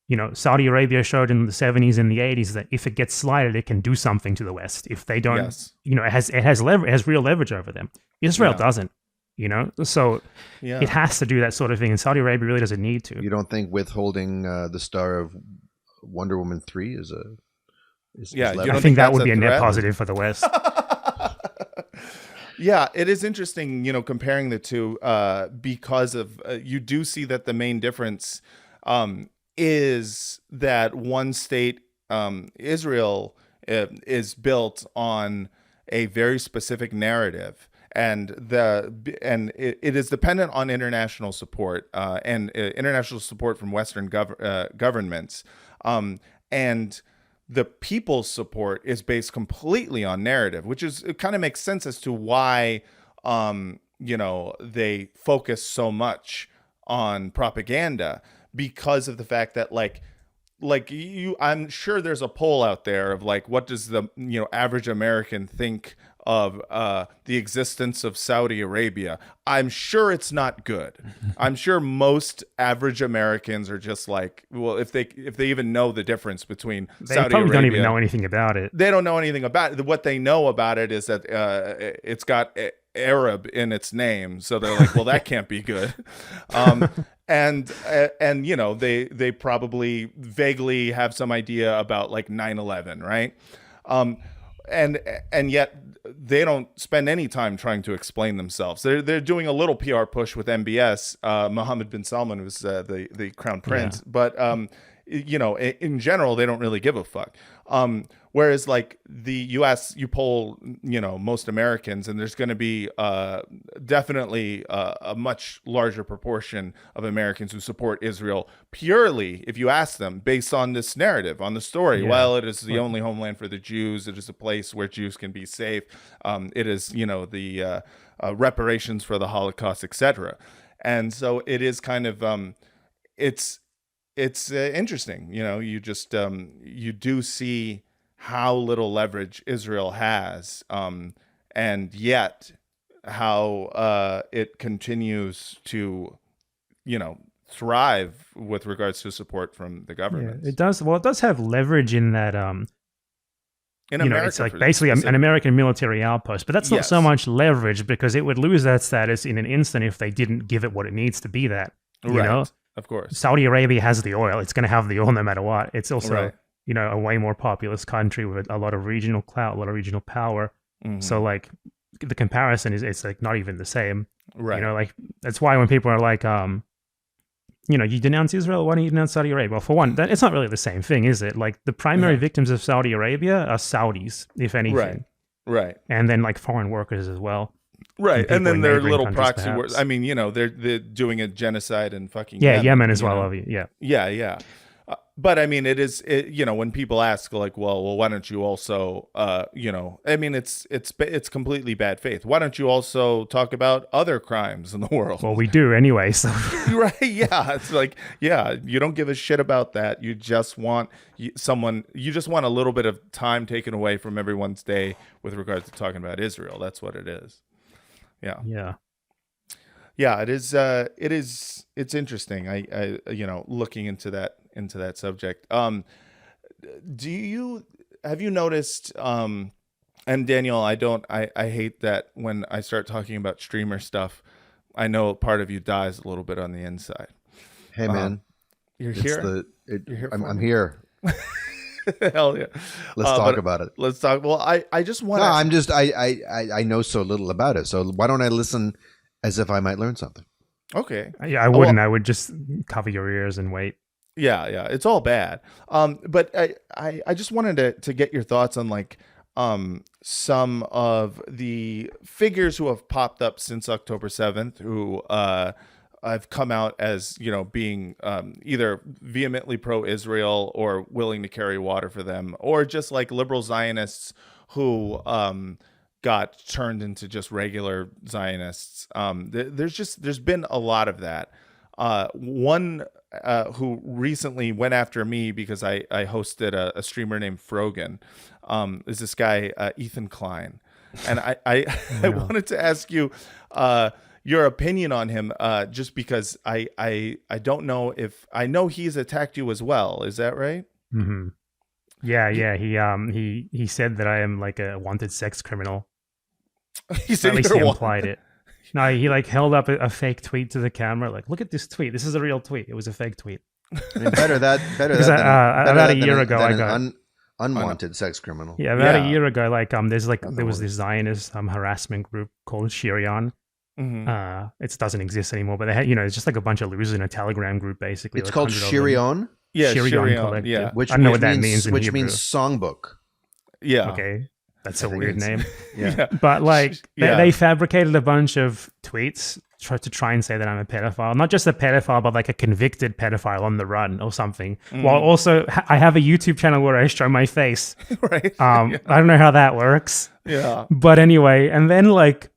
You know, Saudi Arabia showed in the 70s and the 80s that if it gets slighted, it can do something to the West. If they don't, Yes. you know, it has real leverage over them. Israel Yeah. doesn't. You know, so Yeah. it has to do that sort of thing, and Saudi Arabia really doesn't need to. You don't think withholding the star of Wonder Woman 3 is Yeah, you leverage? I don't think that that's would a be a net threat? positive for the West. Yeah, it is interesting, you know, comparing the two, because of you do see that the main difference is that one state, Israel, is built on a very specific narrative, and it is dependent on international support, and international support from Western governments, and the people's support is based completely on narrative, which is, it kind of makes sense as to why, you know, they focus so much on propaganda, because of the fact that like I'm sure there's a poll out there of like, what does the, you know, average American think of the existence of Saudi Arabia? I'm sure it's not good. I'm sure most average Americans are just like, well, if they even know the difference between They Saudi probably Arabia, don't even know anything about it. they don't know anything about it. What they know about it is that it's got Arab in its name, so they're like, well, that can't be good. And you know, they probably vaguely have some idea about like 9/11, right? And yet they don't spend any time trying to explain themselves. They're doing a little PR push with MBS. Mohammed bin Salman was the crown prince, but you know, in general, they don't really give a fuck. Whereas like the U.S., you poll, you know, most Americans, and there's going to be definitely a much larger proportion of Americans who support Israel purely, if you ask them, based on this narrative, on the story. Yeah. Well, it is the only homeland for the Jews. It is a place where Jews can be safe. It is, you know, the reparations for the Holocaust, etc. And so it is kind of it's interesting, you know. You just you do see how little leverage Israel has, and yet how it continues to, you know, thrive with regards to support from the government. It does. Well, it does have leverage in that In you know, America, it's like for basically an specific- American military outpost, but that's not so Yes. much leverage because it would lose that status in an instant if they didn't give it what it needs to be that. You right. know, Of course. Saudi Arabia has the oil; it's going to have the oil no matter what. It's also Right. you know a way more populous country with a lot of regional clout, a lot of regional power. Mhm. So like the comparison is it's like not even the same. Right. You know, like that's why when people are like, you know, you denounce Israel, why don't you denounce Saudi Arabia? Well, for one, it's not really the same thing, is it? Like the primary victims of Saudi Arabia are Saudis, if anything. Right. Right. And then like foreign workers as well. Right. people And then in their neighboring little countries, proxy wars. perhaps. I mean, you know, they're doing a genocide in fucking Yeah, Yemen as you well, know? obviously. Yeah. Yeah, yeah. But I mean, you know, when people ask like, well, why don't you also, you know, I mean, it's completely bad faith. Why don't you also talk about other crimes in the world? Well, we do anyway. So Right? Yeah. It's like, yeah, you don't give a shit about that. You just want you just want a little bit of time taken away from everyone's day with regards to talking about Israel. That's what it is. Yeah. yeah. Yeah, it is. It's interesting. I you know, looking into that subject. Have you noticed? And Daniel, I hate that when I start talking about streamer stuff, I know part of you dies a little bit on the inside. Hey man, You're it's here. You're here I'm, for I'm me? here. Hell yeah. Let's talk but about it. Let's talk. Well, I just want. No, I'm just I know so little about it. So why don't I listen as if I might learn something? Okay. Yeah, I wouldn't. I would just cover your ears and wait. Yeah, it's all bad. But I just wanted to get your thoughts on like some of the figures who have popped up since October 7th who have come out as, you know, being either vehemently pro-Israel or willing to carry water for them, or just like liberal Zionists who got turned into just regular Zionists. There's been a lot of that. One who recently went after me because I hosted a streamer named Frogan is this guy Ethan Klein, and I I wanted to ask you your opinion on him just because I don't know if I know he's attacked you as well. Is that right? Mm-hmm. Yeah. He said that I am like a wanted sex criminal. He said At least you're he one. implied it. No, he like held up a fake tweet to the camera, like, "Look at this tweet. This is a real tweet. It was a fake tweet." I mean, better that Because, than about a year ago, I got unwanted sex criminal. yeah, about Yeah. a year ago, like there's like Nothing there was worse. this Zionist harassment group called Shirion. Mhm. It doesn't exist anymore, but they had, you know, it's just like a bunch of losers in a Telegram group, basically. It's like called 100 of them. Shirion, Yeah, Shirion Shirion, Collective. yeah. which I don't know which what that means means in which Hebrew. means songbook. Yeah. Okay, that's I a think weird it's- name. Yeah. But like Yeah. they fabricated a bunch of tweets to try and say that I'm a pedophile. Not just a pedophile, but like a convicted pedophile on the run or something. While also I have a YouTube channel where I show my face. Right. I don't know how that works. Yeah. But anyway, and then like,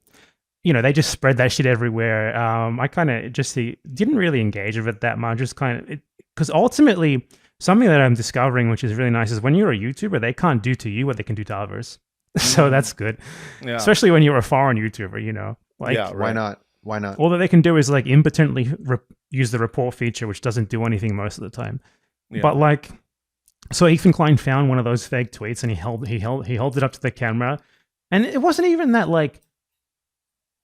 you know, they just spread that shit everywhere. I kind of just didn't really engage with it that much. Just kind of, because ultimately something that I'm discovering, which is really nice, is when you're a YouTuber, they can't do to you what they can do to others. So that's good. Yeah. Especially when you're a foreign YouTuber, you know, like Yeah, Why right. not? Why not? all that they can do is like impotently use the report feature, which doesn't do anything most of the time. Yeah. But like, so Ethan Klein found one of those fake tweets and he held it up to the camera, and it wasn't even that like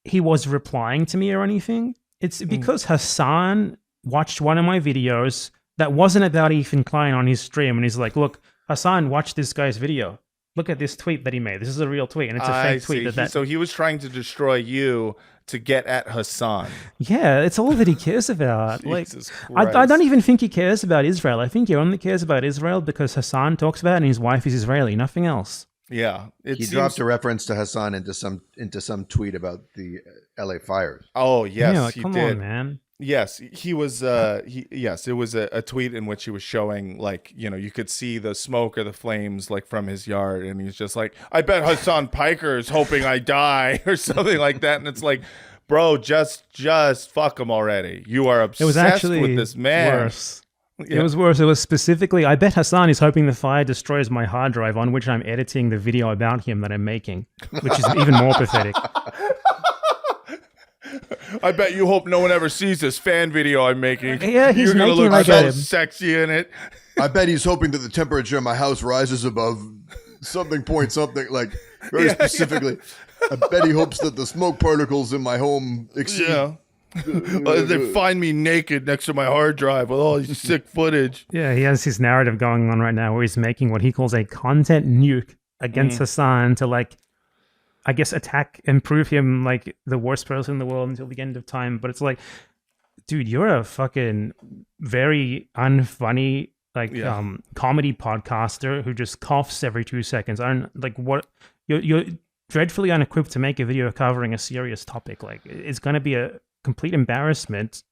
he was replying to me or anything. It's because Hassan watched one of my videos that wasn't about Ethan Klein on his stream, and he's like, "Look, Hassan, watch this guy's video. Look at this tweet that he made. This is a real tweet, and it's a fake tweet." See. So he was trying to destroy you to get at Hassan. Yeah, it's all that he cares about. Like, Jesus I Christ. don't even think he cares about Israel. I think he only cares about Israel because Hassan talks about it and his wife is Israeli, nothing else. Yeah. He dropped a reference to Hassan into some tweet about the LA fires. Oh yes, yeah, like, he come did. on, man. Yes, he was. It was a tweet in which he was showing, like, you know, you could see the smoke or the flames like from his yard, and he's just like, "I bet Hassan Piker is hoping I die" or something like that. And it's like, bro, just fuck him already. You are It was obsessed actually with this man. worse. It was worse. It was specifically, I bet Hassan is hoping the fire destroys my hard drive on which I'm editing the video about him that I'm making, which is even more pathetic. I bet you hope no one ever sees this fan video I'm making. Yeah, he's You're gonna making look like so a- sexy in it. I bet he's hoping that the temperature in my house rises above something point something, like very specifically. I bet he hopes that the smoke particles in my home exceed. Yeah. They find me naked next to my hard drive with all these sick footage. Yeah, he has his narrative going on right now where he's making what he calls a content nuke against Hassan to, like, I guess, attack and prove him like the worst person in the world until the end of time. But it's like, dude, you're a fucking very unfunny, like, comedy podcaster who just coughs every 2 seconds. I don't like what you're dreadfully unequipped to make a video covering a serious topic. Like, it's going to be a complete embarrassment,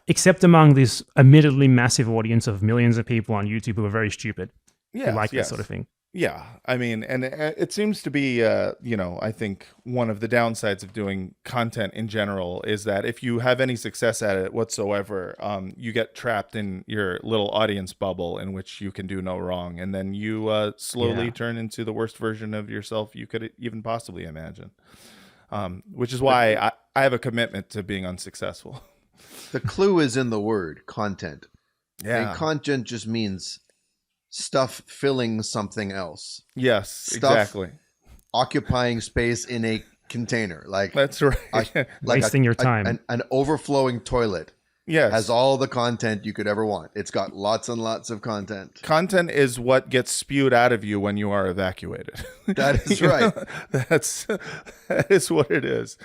except among this admittedly massive audience of millions of people on YouTube who are very stupid, who like this sort of thing. Yeah, I mean, and it seems to be, I think one of the downsides of doing content in general is that if you have any success at it whatsoever, you get trapped in your little audience bubble in which you can do no wrong, and then you slowly turn into the worst version of yourself you could even possibly imagine. Which is why I have a commitment to being unsuccessful. The clue is in the word content. Yeah, and content just means stuff filling something else. Yes, stuff exactly. Occupying space in a container. Like, that's right. Wasting your time. An overflowing toilet. Yes. Has all the content you could ever want. It's got lots and lots of content. Content is what gets spewed out of you when you are evacuated. That is right. That is what it is.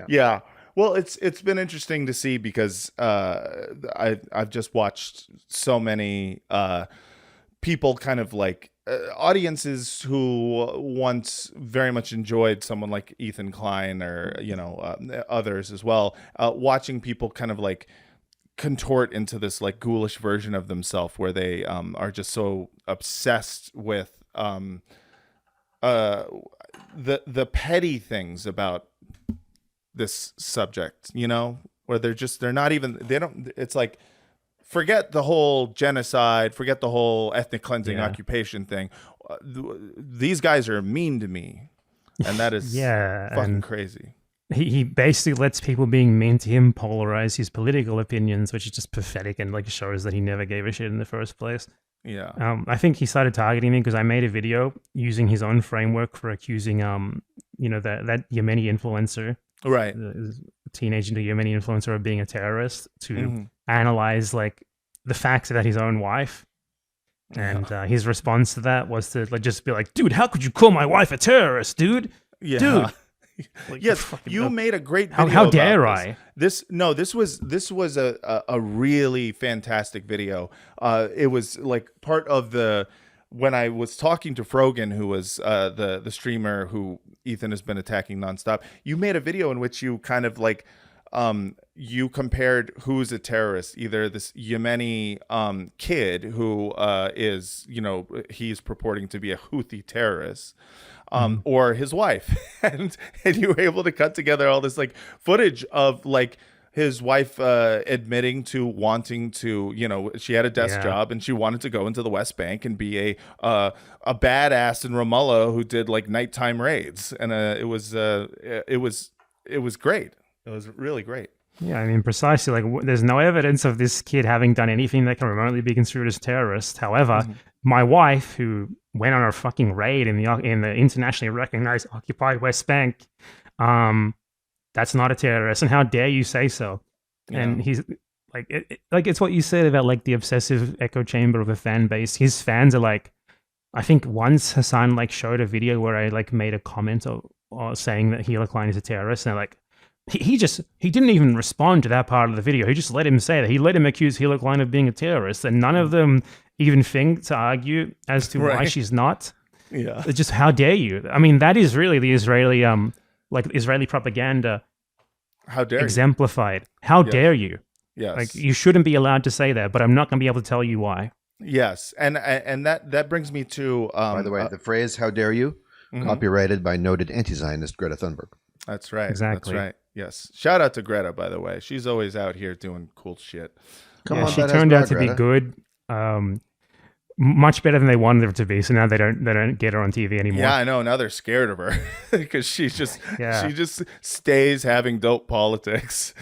Yeah. Well, it's been interesting to see because I've just watched so many people kind of like audiences who once very much enjoyed someone like Ethan Klein or others as well, watching people kind of like contort into this like ghoulish version of themselves where they are just so obsessed with the petty things about this subject, where they're not even, it's like, forget the whole genocide, forget the whole ethnic cleansing occupation thing. These guys are mean to me. And that is fucking crazy. He basically lets people being mean to him polarize his political opinions, which is just pathetic and like shows that he never gave a shit in the first place. Yeah. I think he started targeting me because I made a video using his own framework for accusing, that Yemeni influencer. Right. The teenage Yemeni influencer of being a terrorist to analyze like the facts about his own wife. And his response to that was to like just be like, dude, how could you call my wife a terrorist, dude? Yeah. Dude. Like, yes, you made a great video. How dare I? This was a really fantastic video. It was like part of when I was talking to Frogan, who was the streamer who Ethan has been attacking nonstop. You made a video in which you kind of like you compared who's a terrorist, either this Yemeni kid who is, he's purporting to be a Houthi terrorist, or his wife. and you were able to cut together all this like footage of like his wife admitting to wanting to, she had a desk job and she wanted to go into the West Bank and be a badass in Ramallah who did like nighttime raids. And it was great. It was really great. Yeah, I mean, precisely. Like, there's no evidence of this kid having done anything that can remotely be construed as terrorist. However, my wife, who went on a fucking raid in the internationally recognized occupied West Bank, that's not a terrorist. And how dare you say so? Yeah. And he's like, it's what you said about like the obsessive echo chamber of a fan base. His fans are like, I think once Hassan like showed a video where I like made a comment or saying that Hila Klein is a terrorist, and like. He didn't even respond to that part of the video. He just let him say that. He let him accuse Hila Klein of being a terrorist, and none of them even think to argue as to why she's not. Yeah, it's just how dare you? I mean, that is really the Israeli Israeli propaganda. How dare exemplified? How dare you? Yes, like you shouldn't be allowed to say that, but I'm not going to be able to tell you why. Yes, and that brings me to by the way, the phrase "How dare you," copyrighted by noted anti-Zionist Greta Thunberg. That's right. Exactly. That's right. Yes. Shout out to Greta, by the way. She's always out here doing cool shit. She turned out to be good. Much better than they wanted her to be. So now they don't get her on TV anymore. Yeah, I know. Now they're scared of her because she just stays having dope politics.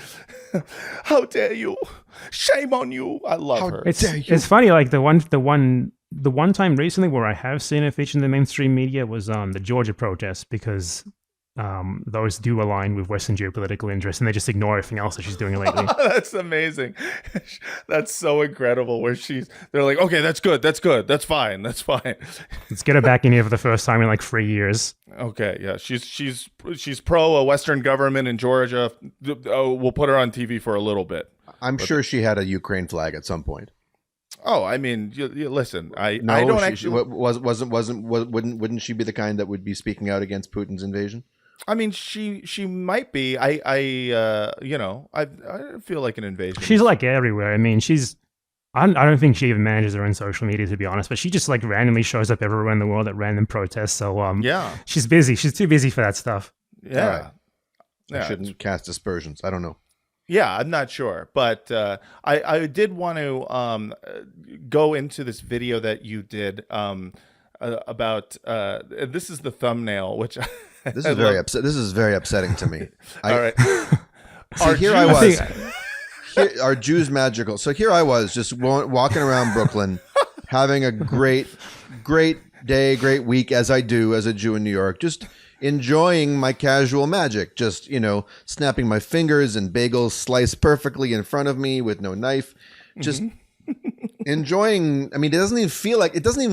How dare you? Shame on you. I love her. It's funny. Like the one the one time recently where I have seen it featured in the mainstream media was the Georgia protests, because those do align with Western geopolitical interests, and they just ignore everything else that she's doing lately. That's amazing. That's so incredible. Where they're like, okay, that's good, that's fine. Let's get her back in here for the first time in like 3 years. Okay, yeah, she's pro a Western government in Georgia. We'll put her on TV for a little bit. I'm sure she had a Ukraine flag at some point. Oh, I mean, you listen. I No, don't she, actually. wouldn't she be the kind that would be speaking out against Putin's invasion? I mean, she might be. I feel like an invasion. She's like everywhere. I mean, I don't think she even manages her own social media, to be honest, but she just like randomly shows up everywhere in the world at random protests. So yeah, she's busy. She's too busy for that stuff. Yeah. Right. Yeah. I shouldn't cast aspersions. I don't know. Yeah, I'm not sure, but I did want to go into this video that you did about. This is the thumbnail, which This is very upset. This is very upsetting to me. All right. See, here I was. Are Jews magical? So here I was, just walking around Brooklyn, having a great day, great week, as I do as a Jew in New York, just enjoying my casual magic, just, snapping my fingers and bagels sliced perfectly in front of me with no knife, just enjoying. I mean, it doesn't even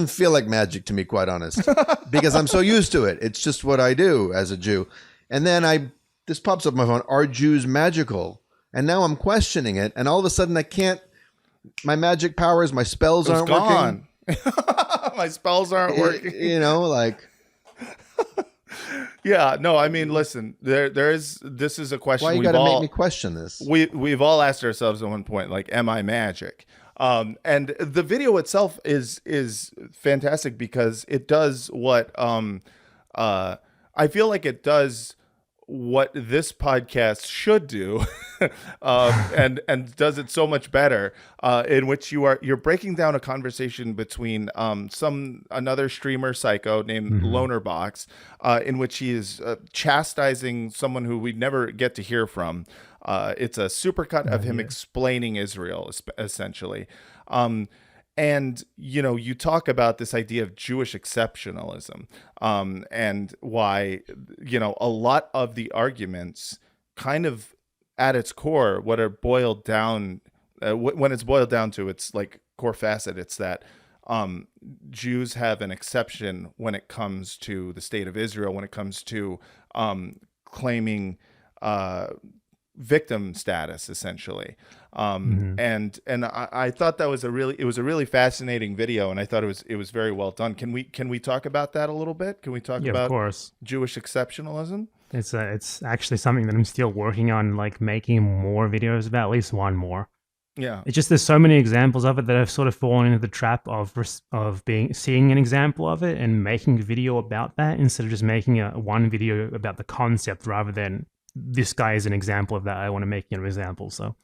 feel like magic to me, quite honest, because I'm so used to it. It's just what I do as a Jew. And then this pops up on my phone, are Jews magical? And now I'm questioning it, and all of a sudden I can't. My magic powers, my spells aren't gone. working. My spells aren't working. Like. Yeah, no, I mean, listen, this is a question. Why you got to make me question this? We've all asked ourselves at one point, like, am I magic? And the video itself is fantastic because it does what I feel like it does what this podcast should do, and does it so much better. In which you're breaking down a conversation between another streamer psycho named Lonerbox, in which he is chastising someone who we never get to hear from. It's a supercut of him explaining Israel, essentially. And, you talk about this idea of Jewish exceptionalism, and why, a lot of the arguments kind of at its core, what are boiled down, when it's boiled down to its like core facet, it's that Jews have an exception when it comes to the state of Israel, when it comes to claiming victim status, essentially. And I thought that was a really fascinating video, and I thought it was very well done. Can we talk about that a little bit? Can we talk about of course. Jewish exceptionalism? It's actually something that I'm still working on, like making more videos about, at least one more. Yeah. It's just there's so many examples of it that I've sort of fallen into the trap of seeing an example of it and making a video about that, instead of just making one video about the concept, rather than this guy is an example of that. I want to make an example, so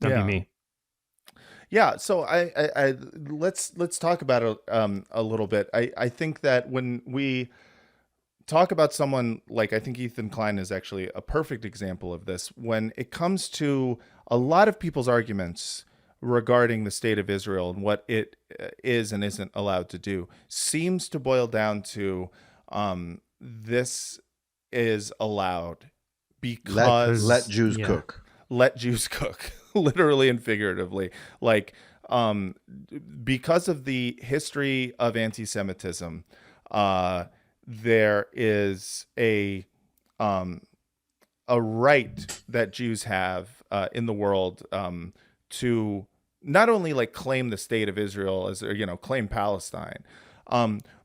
that'd be me. Yeah, so I let's talk about it a little bit. I think that when we talk about someone like, I think Ethan Klein is actually a perfect example of this, when it comes to a lot of people's arguments regarding the state of Israel and what it is and isn't allowed to do, seems to boil down to this is allowed because let Jews cook. Let Jews cook, literally and figuratively. Like, because of the history of anti-Semitism, there is a right that Jews have in the world to not only like claim the state of Israel as, claim Palestine,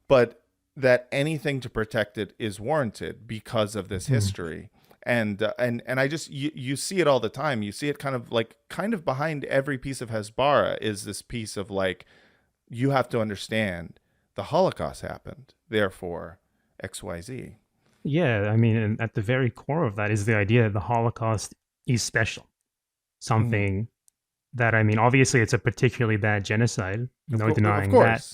but that anything to protect it is warranted because of this history. And I just, you see it all the time. You see it kind of behind every piece of Hasbara is this piece of like, you have to understand the Holocaust happened, therefore XYZ. Yeah, I mean, and at the very core of that is the idea that the Holocaust is special. Something that, I mean, obviously it's a particularly bad genocide, no denying that.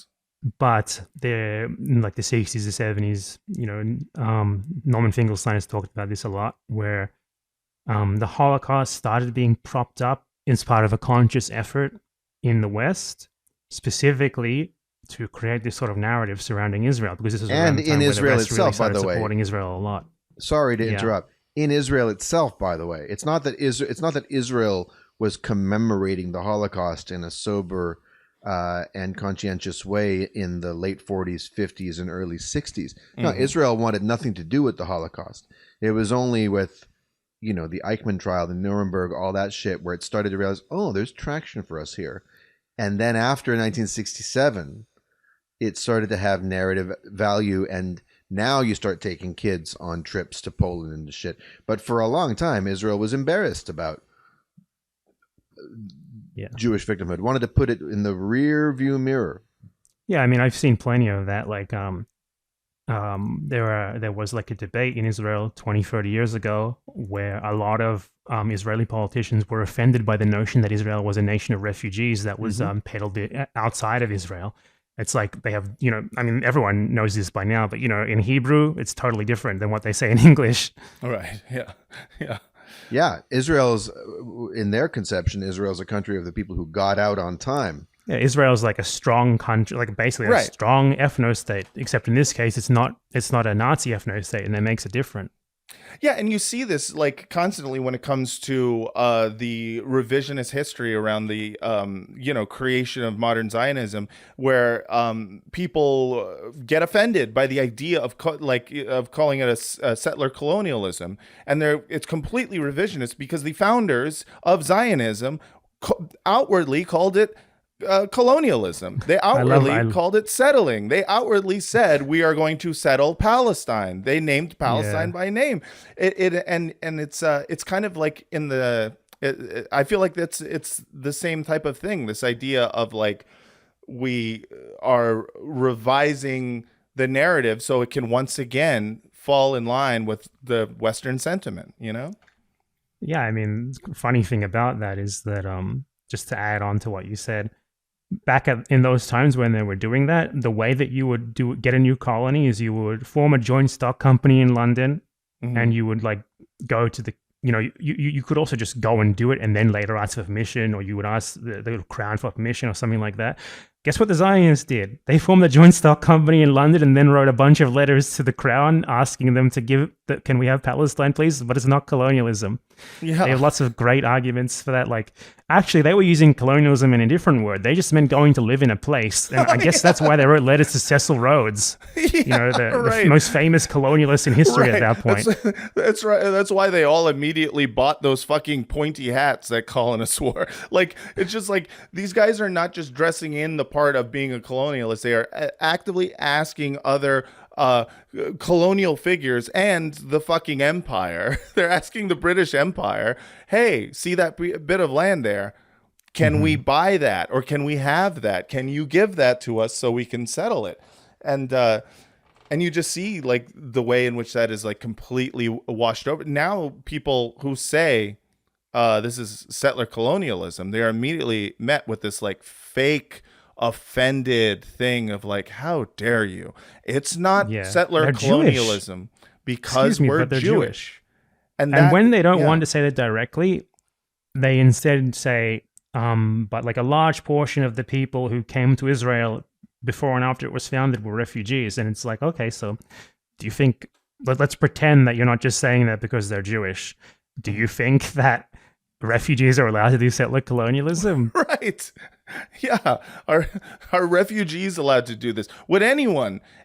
But they're in like the 60s, the 70s, Norman Finkelstein has talked about this a lot, where the Holocaust started being propped up as part of a conscious effort in the West, specifically to create this sort of narrative surrounding Israel, because this is And around the time in where Israel the West really itself, by started the way. supporting Israel a lot. Sorry to Yeah. interrupt. In Israel itself, by the way, it's not that Israel was commemorating the Holocaust in a sober and conscientious way in the late 40s, 50s, and early 60s. No, Israel wanted nothing to do with the Holocaust. It was only with, the Eichmann trial, the Nuremberg, all that shit, where it started to realize, oh, there's traction for us here. And then after 1967, it started to have narrative value, and now you start taking kids on trips to Poland and shit. But for a long time, Israel was embarrassed about Jewish victimhood, wanted to put it in the rear view mirror. Yeah, I mean, I've seen plenty of that. Like, there was like a debate in Israel 20, 30 years ago where a lot of Israeli politicians were offended by the notion that Israel was a nation of refugees that was peddled outside of Israel. It's like they have, I mean, everyone knows this by now, but, in Hebrew, it's totally different than what they say in English. All right. Yeah. Yeah. Yeah. Israel's, in their conception, Israel's a country of the people who got out on time. Yeah, Israel is like a strong country, like basically a strong ethno state, except in this case, it's not a Nazi ethno state, and that makes it different. Yeah, and you see this like constantly when it comes to the revisionist history around the creation of modern Zionism, where people get offended by the idea of calling it a settler colonialism, and it's completely revisionist because the founders of Zionism outwardly called it colonialism. They outwardly called it settling. They outwardly said we are going to settle Palestine. They named Palestine by name. It's kind of like in the. I feel like it's the same type of thing. This idea of like we are revising the narrative so it can once again fall in line with the Western sentiment. Yeah, I mean, funny thing about that is that just to add on to what you said. Back in those times when they were doing that, the way that you would get a new colony is you would form a joint stock company in London, and you would like go to the, you could also just go and do it and then later ask for permission, or you would ask the crown for permission or something like that. Guess what the Zionists did? They formed a joint stock company in London and then wrote a bunch of letters to the crown asking them to can we have Palestine, please? But it's not colonialism. Yeah. They have lots of great arguments for that. Like, actually, they were using colonialism in a different word. They just meant going to live in a place. And I guess that's why they wrote letters to Cecil Rhodes, the most famous colonialist in history at that point. That's right. That's why they all immediately bought those fucking pointy hats that colonists wore. Like, it's just like these guys are not just dressing in the part of being a colonialist. They are actively asking other colonial figures and the fucking empire. They're asking the British Empire, hey, see that bit of land there? Can we buy that? Or can we have that? Can you give that to us so we can settle it? And you just see like the way in which that is like completely washed over. Now people who say this is settler colonialism, they're immediately met with this like fake offended thing of like, how dare you? It's not settler colonialism because we're Jewish. And when they don't want to say that directly, they instead say, but like a large portion of the people who came to Israel before and after it was founded were refugees. And it's like, okay, so do you think, let's pretend that you're not just saying that because they're Jewish. Do you think that refugees are allowed to do settler colonialism? Right. Yeah. Are refugees allowed to do this?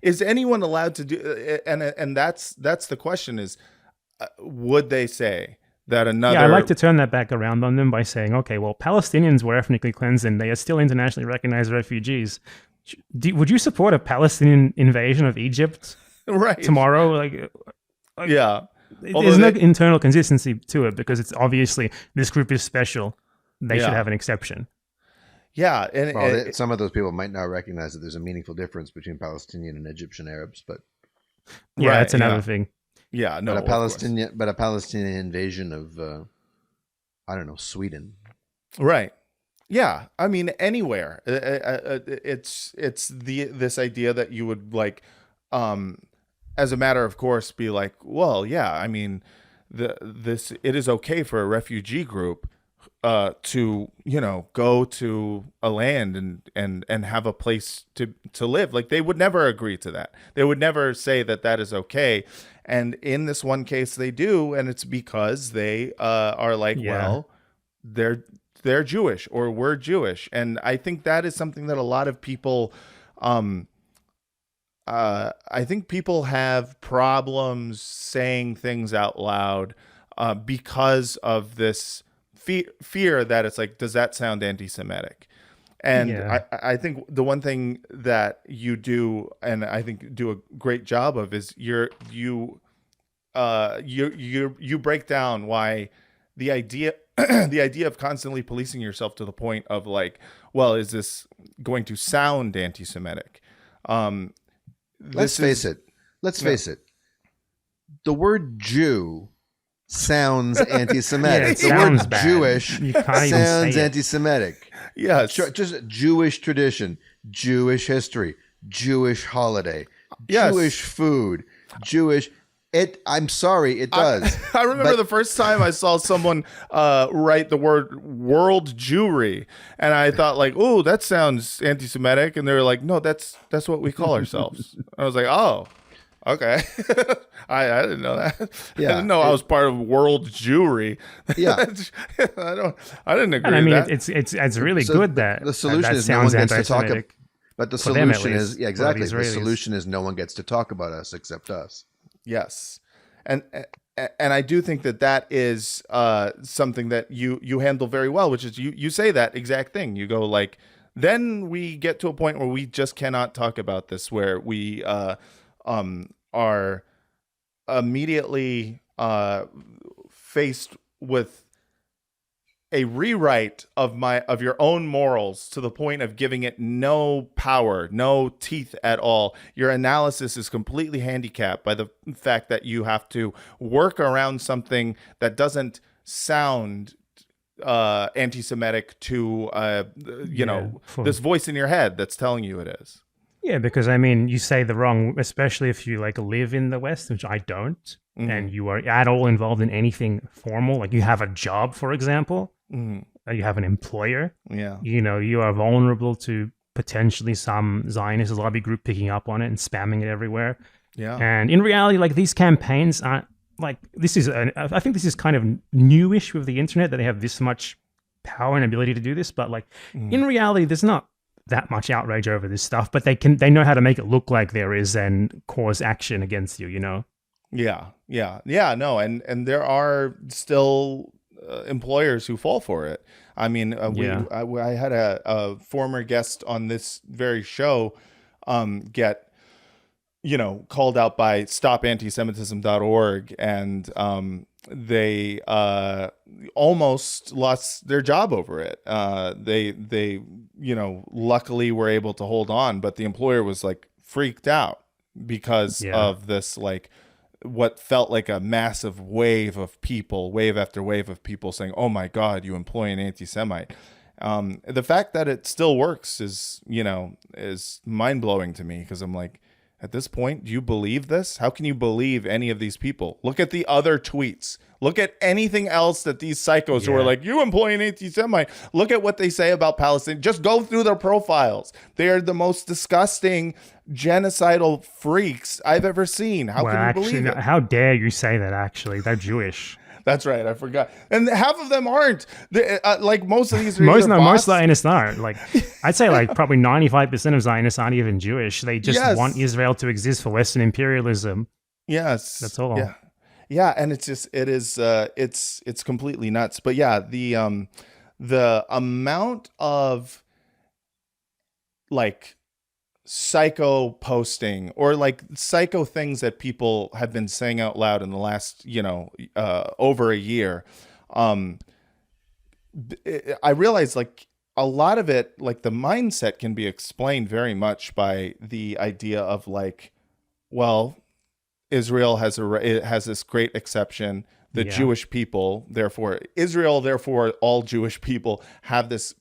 Is anyone allowed to do, and that's the question is, would they say that another... Yeah, I like to turn that back around on them by saying, okay, well, Palestinians were ethnically cleansed and they are still internationally recognized refugees. Would you support a Palestinian invasion of Egypt tomorrow? Like, yeah. There's no internal consistency to it because it's obviously this group is special. They should have an exception. Yeah. And some of those people might not recognize that there's a meaningful difference between Palestinian and Egyptian Arabs, but that's another thing. Yeah, no. But a Palestinian invasion of I don't know, Sweden. Right. Yeah. I mean, anywhere. It's this idea that you would like as a matter of course be like, well, yeah, I mean, it is okay for a refugee group to go to a land and have a place to live. Like they would never agree to that. They would never say that that is okay. And in this one case, they do, and it's because they are like, well, they're Jewish or we're Jewish, and I think that is something that a lot of people. I think people have problems saying things out loud because of this fear that it's like, does that sound anti-Semitic? And I think the one thing that you do, and I think do a great job of, is you break down why the idea the idea of constantly policing yourself to the point of like, well, is this going to sound anti-Semitic? Let's face it. The word Jew sounds anti-Semitic. Yeah, the word sounds bad. Jewish You can't even say sounds it. anti-Semitic. Yes. Just Jewish tradition, Jewish history, Jewish holiday, Yes. Jewish food, Jewish. I'm sorry, it does. I remember the first time I saw someone write the word world Jewry, and I thought like, oh, that sounds anti-Semitic. And they were like, no, that's what we call ourselves. I was like, oh, okay. I didn't know that. Yeah, I didn't know I was part of world Jewry. Yeah. I didn't agree And I mean, with that. it's really So good that the solution that is no one sounds gets to talk. anti-Semitic. But the For them, at solution least, is for the The Israelis. solution is no one gets to talk about us except us. Yes. And I do think that is something that you handle very well, which is you say that exact thing. You go like, then we get to a point where we just cannot talk about this, where we are immediately faced with a rewrite of your own morals to the point of giving it no power, no teeth at all. Your analysis is completely handicapped by the fact that you have to work around something that doesn't sound anti-Semitic to this voice in your head that's telling you it is. Yeah, because I mean, you say the wrong, especially if you like live in the West, which I don't, and you are at all involved in anything formal, like you have a job, for example, you have an employer. Yeah. You are vulnerable to potentially some Zionist lobby group picking up on it and spamming it everywhere. Yeah. And in reality, like these campaigns aren't like I think this is kind of newish with the internet, that they have this much power and ability to do this. But like in reality, there's not that much outrage over this stuff, but they know how to make it look like there is and cause action against you, Yeah. No, and there are still employers who fall for it. I mean, I had a former guest on this very show get called out by stopantisemitism.org, and they almost lost their job over it. They luckily were able to hold on, but the employer was like freaked out because of this, like what felt like a massive wave after wave of people saying, oh my God, you employ an anti-Semite. The fact that it still works is mind blowing to me, because I'm like, at this point, do you believe this? How can you believe any of these people? Look at the other tweets. Look at anything else that these psychos who are like, you employ an anti-Semite. Look at what they say about Palestine. Just go through their profiles. They are the most disgusting, genocidal freaks I've ever seen. How can you believe it? How dare you say that, actually? They're Jewish. That's right. I forgot. And half of them aren't. Like most of these are most Zionists aren't. Like I'd say like probably 95% of Zionists aren't even Jewish. They just want Israel to exist for Western imperialism. Yes. That's all. Yeah. Yeah, and it's completely nuts. But yeah, the amount of like psycho posting or like psycho things that people have been saying out loud in the last over a year, I realize like a lot of it, like the mindset can be explained very much by the idea of like, well, Israel has this great exception. The Jewish people, therefore all Jewish people have this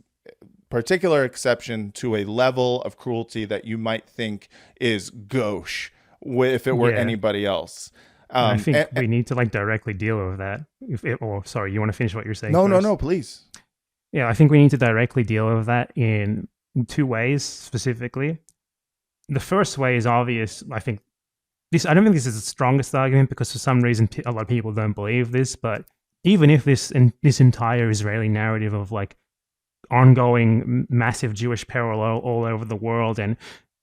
particular exception to a level of cruelty that you might think is gauche if it were anybody else. I think we need to like directly deal with that. Sorry, you want to finish what you're saying? No, please. Yeah, I think we need to directly deal with that in two ways specifically. The first way is obvious. I think I don't think this is the strongest argument because for some reason a lot of people don't believe this. But even if this entire Israeli narrative of like ongoing massive Jewish peril all over the world and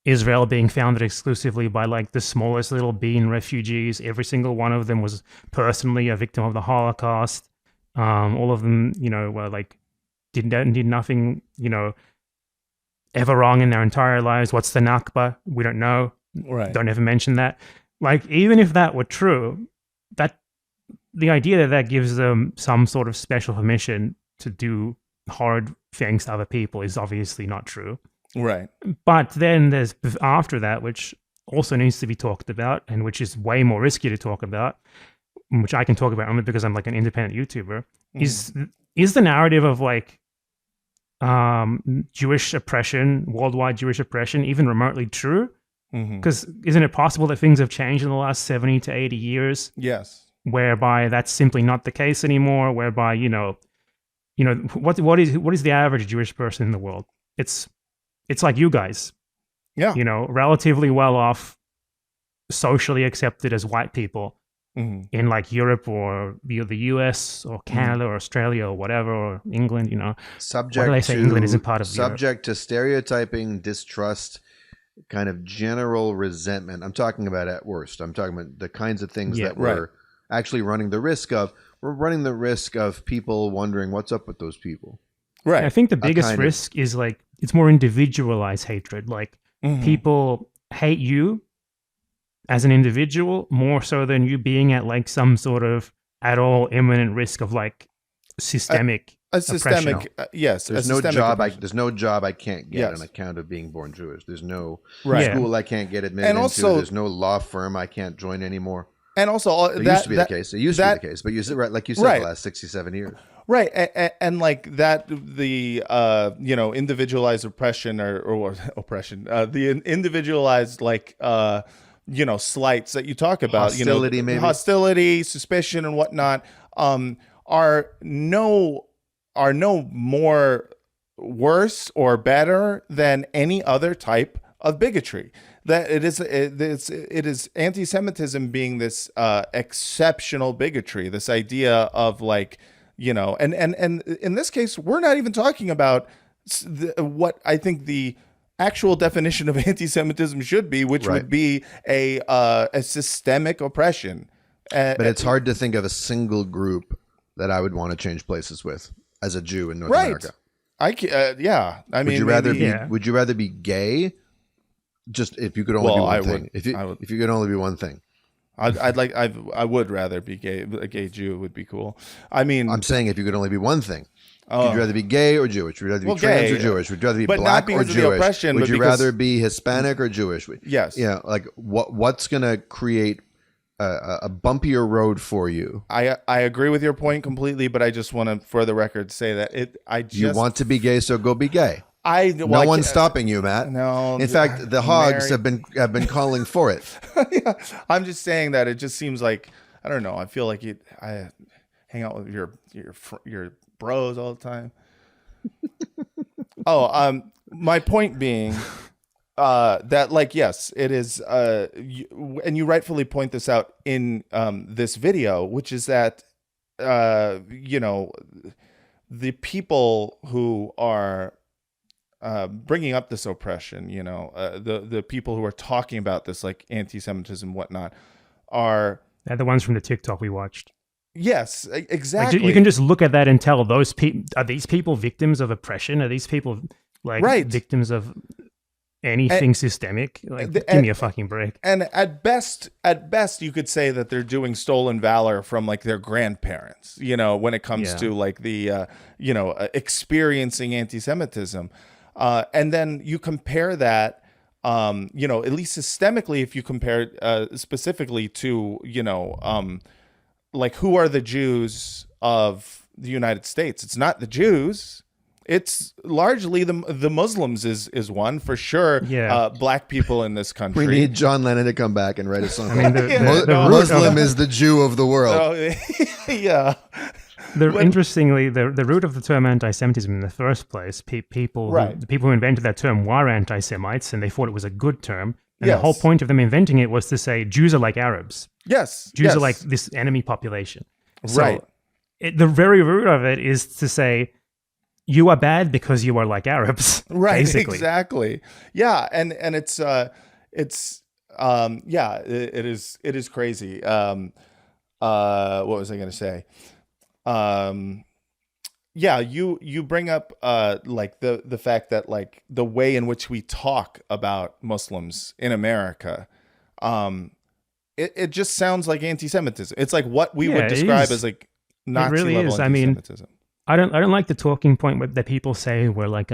Israel being founded exclusively by like the smallest little bean refugees, every single one of them was personally a victim of the Holocaust. All of them, were like did nothing, ever wrong in their entire lives. What's the Nakba? We don't know. Right. Don't ever mention that. Like, even if that were true, that the idea that gives them some sort of special permission to do horrid things to other people is obviously not true. Right. But then there's after that, which also needs to be talked about, and which is way more risky to talk about, which I can talk about only because I'm like an independent YouTuber, is the narrative of like Jewish oppression, worldwide Jewish oppression, even remotely true? Because isn't it possible that things have changed in the last 70 to 80 years? Yes. Whereby that's simply not the case anymore. Whereby what is the average Jewish person in the world? It's like you guys. Yeah. Relatively well off, socially accepted as white people in like Europe or the US or Canada or Australia or whatever, or England. Subject why do they say England isn't part of subject to stereotyping, distrust, kind of general resentment. I'm talking about at worst. I'm talking about the kinds of things that we're actually running the risk of. We're running the risk of people wondering what's up with those people. Right. I think the biggest risk is like it's more individualized hatred. Like people hate you as an individual more so than you being at like some sort of at all imminent risk of like systemic systemic yes. There's no job I can't get on account of being born Jewish. There's no school I can't get admitted into. There's no law firm I can't join anymore. And also it used to be the case. It used to be the case, but you said like you said the last 67 years. Right, and like that, the individualized oppression or oppression, the individualized like slights that you talk about, hostility, maybe hostility, suspicion, and whatnot, are no more worse or better than any other type of bigotry. That it is anti-Semitism being this exceptional bigotry, this idea of like. And in this case, we're not even talking about what I think the actual definition of anti-Semitism should be, which would be a systemic oppression. But it's hard to think of a single group that I would want to change places with as a Jew in North America. I mean, would you rather be gay? Just if you could only be one thing. If you could only be one thing. I would rather be gay. A gay Jew would be cool. I mean, I'm saying if you could only be one thing, would you rather be gay or Jewish? Would you rather be trans or Jewish? Would you rather be black or Jewish? Would you rather be Hispanic or Jewish? Yes. Yeah. Like what's going to create a bumpier road for you? I agree with your point completely, but I just want to, for the record, say that you want to be gay, so go be gay. No one's stopping you, Matt. No. In fact, the hogs have been calling for it. Yeah, I'm just saying that it just seems like, I don't know. I feel like I hang out with your bros all the time. My point being that like, yes, it is. And you rightfully point this out in this video, which is that the people who are bringing up this oppression, the people who are talking about this like anti-Semitism, whatnot, they're the ones from the TikTok we watched. Yes, exactly. Like, you can just look at that and tell those people, are these people victims of oppression? Are these people like victims of anything systemic? Like, give me a fucking break. And at best, you could say that they're doing stolen valor from like their grandparents, when it comes to like the, experiencing anti-Semitism. And then you compare that, at least systemically, if you compare specifically to, like who are the Jews of the United States? It's not the Jews. it's largely the Muslims is one for sure. Yeah. Black people in this country. We need John Lennon to come back and write a song. I mean, Muslim is the Jew of the world. Yeah. Interestingly, the root of the term anti-Semitism in the first place, the people who invented that term were anti-Semites, and they thought it was a good term. And the whole point of them inventing it was to say Jews are like Arabs. Yes. Jews are like this enemy population. Right. So the very root of it is to say you are bad because you are like Arabs. Right. Basically. Exactly. Yeah. And it is crazy. What was I going to say? You bring up like the fact that like the way in which we talk about Muslims in America, it just sounds like anti-Semitism. It's like what we would describe as like Nazi really level is. anti-Semitism. I don't like the talking point that people say where like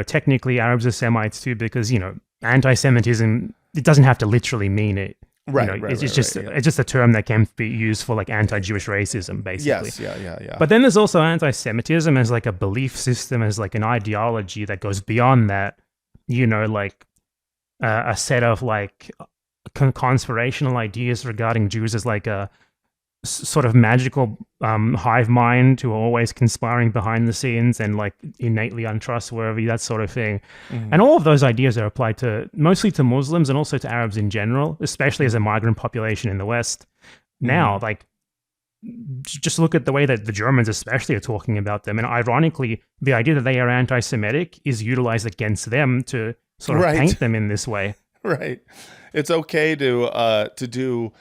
technically Arabs are Semites too, because anti-Semitism, it doesn't have to literally mean it. Right, it's just a term that can be used for like anti-Jewish racism, basically. Yes, yeah. But then there's also anti-Semitism as like a belief system, as like an ideology that goes beyond that. Like a set of like conspirational ideas regarding Jews as like a sort of magical hive mind who are always conspiring behind the scenes and like innately untrustworthy, that sort of thing. Mm-hmm. And all of those ideas are applied mostly to Muslims and also to Arabs in general, especially as a migrant population in the West. Mm-hmm. Now, like, just look at the way that the Germans especially are talking about them. And ironically, the idea that they are anti-Semitic is utilized against them to sort of paint them in this way. Right. It's okay to do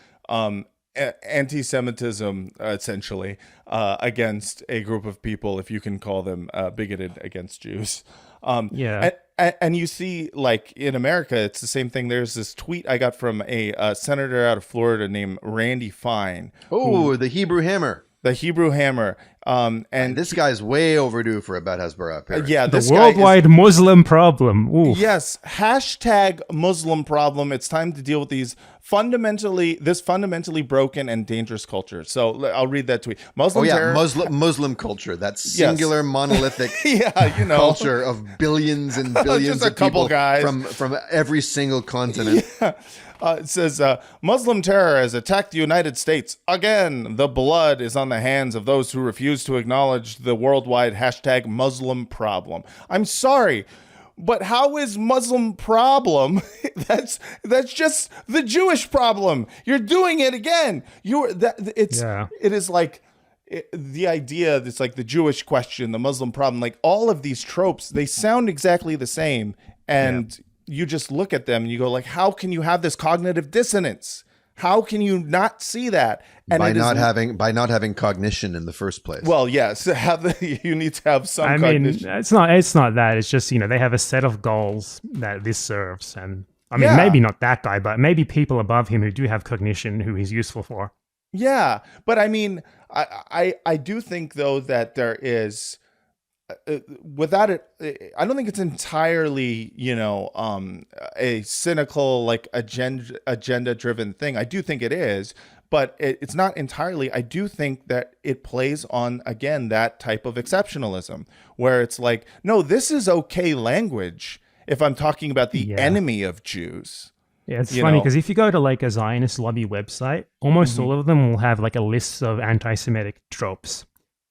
anti-Semitism essentially against a group of people if you can call them bigoted against Jews. And you see, like in America, it's the same thing. There's this tweet I got from a senator out of Florida named Randy Fine. Oh, the Hebrew Hammer. The Hebrew Hammer. And this guy's way overdue for a Bad Hasbara appearance. The worldwide Muslim problem. Oof. Yes. # Muslim problem. It's time to deal with this fundamentally broken and dangerous culture. So I'll read that tweet. Muslim culture. That singular monolithic culture of billions and billions of people guys from every single continent. Yeah. It says, Muslim terror has attacked the United States. Again, the blood is on the hands of those who refuse to acknowledge the worldwide # Muslim problem. I'm sorry, but how is Muslim problem? That's just the Jewish problem. You're doing it again. It is like the idea that's like the Jewish question, the Muslim problem, like all of these tropes, they sound exactly the same. And you just look at them and you go like, how can you have this cognitive dissonance? How can you not see that? And by not having cognition in the first place. Well, yes, you need to have some cognition. I mean, it's not that. It's just, they have a set of goals that this serves. And I mean, maybe not that guy, but maybe people above him who do have cognition who he's useful for. Yeah. But I mean, I do think though that there is, without it, I don't think it's entirely, a cynical, like agenda driven thing. I do think it is, but it's not entirely. I do think that it plays on, again, that type of exceptionalism where it's like, no, this is okay language if I'm talking about the enemy of Jews. Yeah, it's funny because if you go to like a Zionist lobby website, almost all of them will have like a list of anti-Semitic tropes.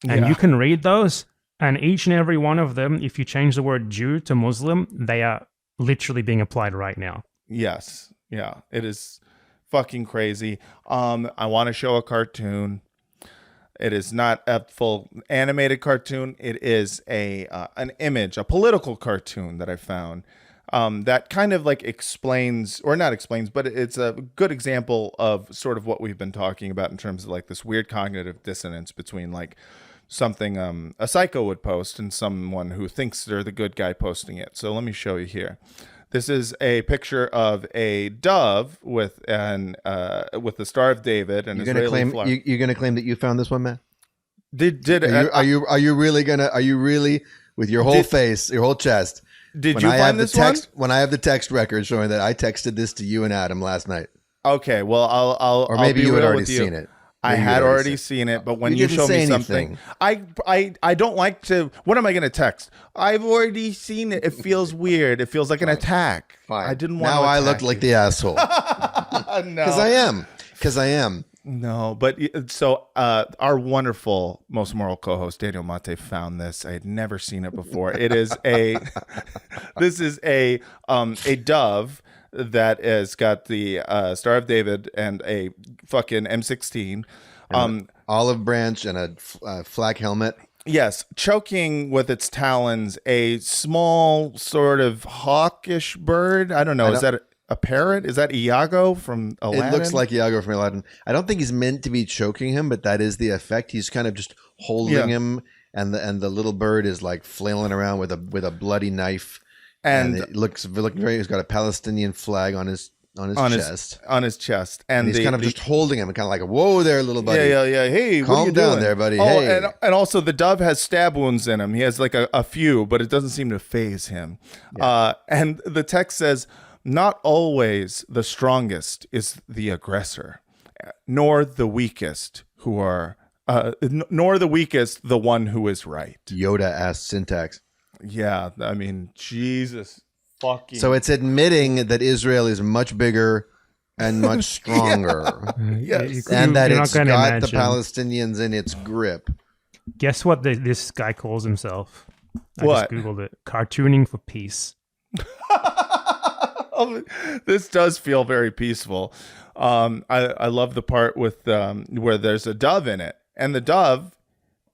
And you can read those. And each and every one of them, if you change the word Jew to Muslim, they are literally being applied right now. Yes. Yeah. It is fucking crazy. I want to show a cartoon. It is not a full animated cartoon. It is an image, a political cartoon that I found that kind of like explains, or not explains, but it's a good example of sort of what we've been talking about in terms of like this weird cognitive dissonance between like something a psycho would post and someone who thinks they're the good guy posting it. So let me show you here. This is a picture of a dove with the Star of David and Israeli flag. You're gonna claim that you found this one, man? Are you really with your whole face, your whole chest? Did you find this one? When I have the text record showing that I texted this to you and Adam last night. Okay, well I'll maybe you had already already seen it. I you had had already seen seen it, but when You you didn't show say me something, I don't like to. What am I going to text? I've already seen it. It feels weird. It feels like an attack. Fine. I didn't want Now to I attack looked like you. the asshole. Because I am. Because I am. No, but so our wonderful most moral co-host Daniel Mate found this. I had never seen it before. It is a this is a dove that has got the Star of David and a fucking M16. Olive branch and a flak helmet. Yes, choking with its talons a small sort of hawkish bird. I don't know. Is that a parrot? Is that Iago from Aladdin? It looks like Iago from Aladdin. I don't think he's meant to be choking him, but that is the effect. He's kind of just holding him, and the little bird is like flailing around with a bloody knife, and it looks very. He's got a Palestinian flag on his chest. On his chest, and he's kind of just holding him, kind of like, "Whoa, there, little buddy." Yeah. Hey, what are calm you down doing there, buddy. Oh, Hey, and also the dove has stab wounds in him. He has like a few, but it doesn't seem to phase him. And the text says, "Not always the strongest is the aggressor, nor the weakest nor the weakest the one who is right." Yoda-ass syntax. Yeah, I mean, Jesus fucking. So it's admitting that Israel is much bigger and much stronger, Yes. and that You're it's not got gonna the imagine. Palestinians in its grip. Guess what this guy calls himself? I What? just googled it. Cartooning for peace. This does feel very peaceful. I love the part with where there's a dove in it, and the dove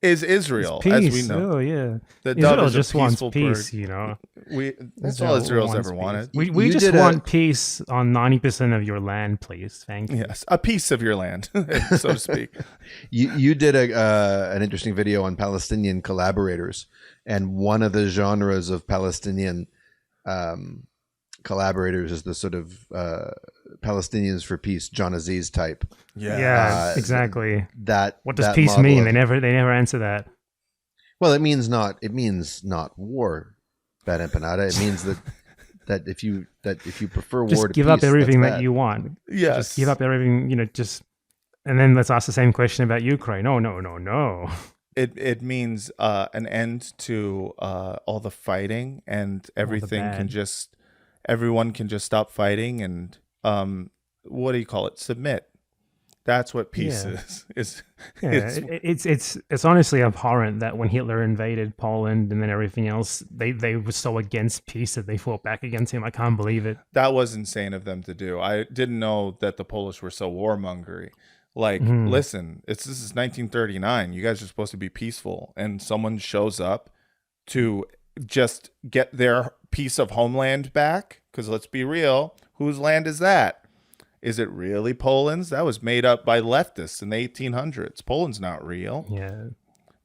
is Israel, Peace. as we know. Oh yeah. The dove Israel is a just wants peaceful peace, bird. you know. That's all Israel's wants ever peace. wanted. We You just did want peace on 90% of your land, please. Thank you. Yes, a piece of your land, so to speak. You did an interesting video on Palestinian collaborators, and one of the genres of Palestinian collaborators is the sort of Palestinians for Peace, John Aziz type. Yeah, exactly. That What does that peace model mean? of- They never answer that. Well, it means not war, bad empanada. It means that if you prefer war Just to give peace, up everything that's that bad. you want. Yes, Just give up everything, and then let's ask the same question about Ukraine. No. It means an end to all the fighting, and everyone can just stop fighting, and what do you call it? Submit. That's what peace is. Yeah, it's honestly abhorrent that when Hitler invaded Poland and then everything else, they were so against peace that they fought back against him. I can't believe it. That was insane of them to do. I didn't know that the Polish were so warmongery. Like, listen, this is 1939. You guys are supposed to be peaceful, and someone shows up to just get their piece of homeland back. Because let's be real, whose land is that? Is it really Poland's? That was made up by leftists in the 1800s. Poland's not real. Yeah,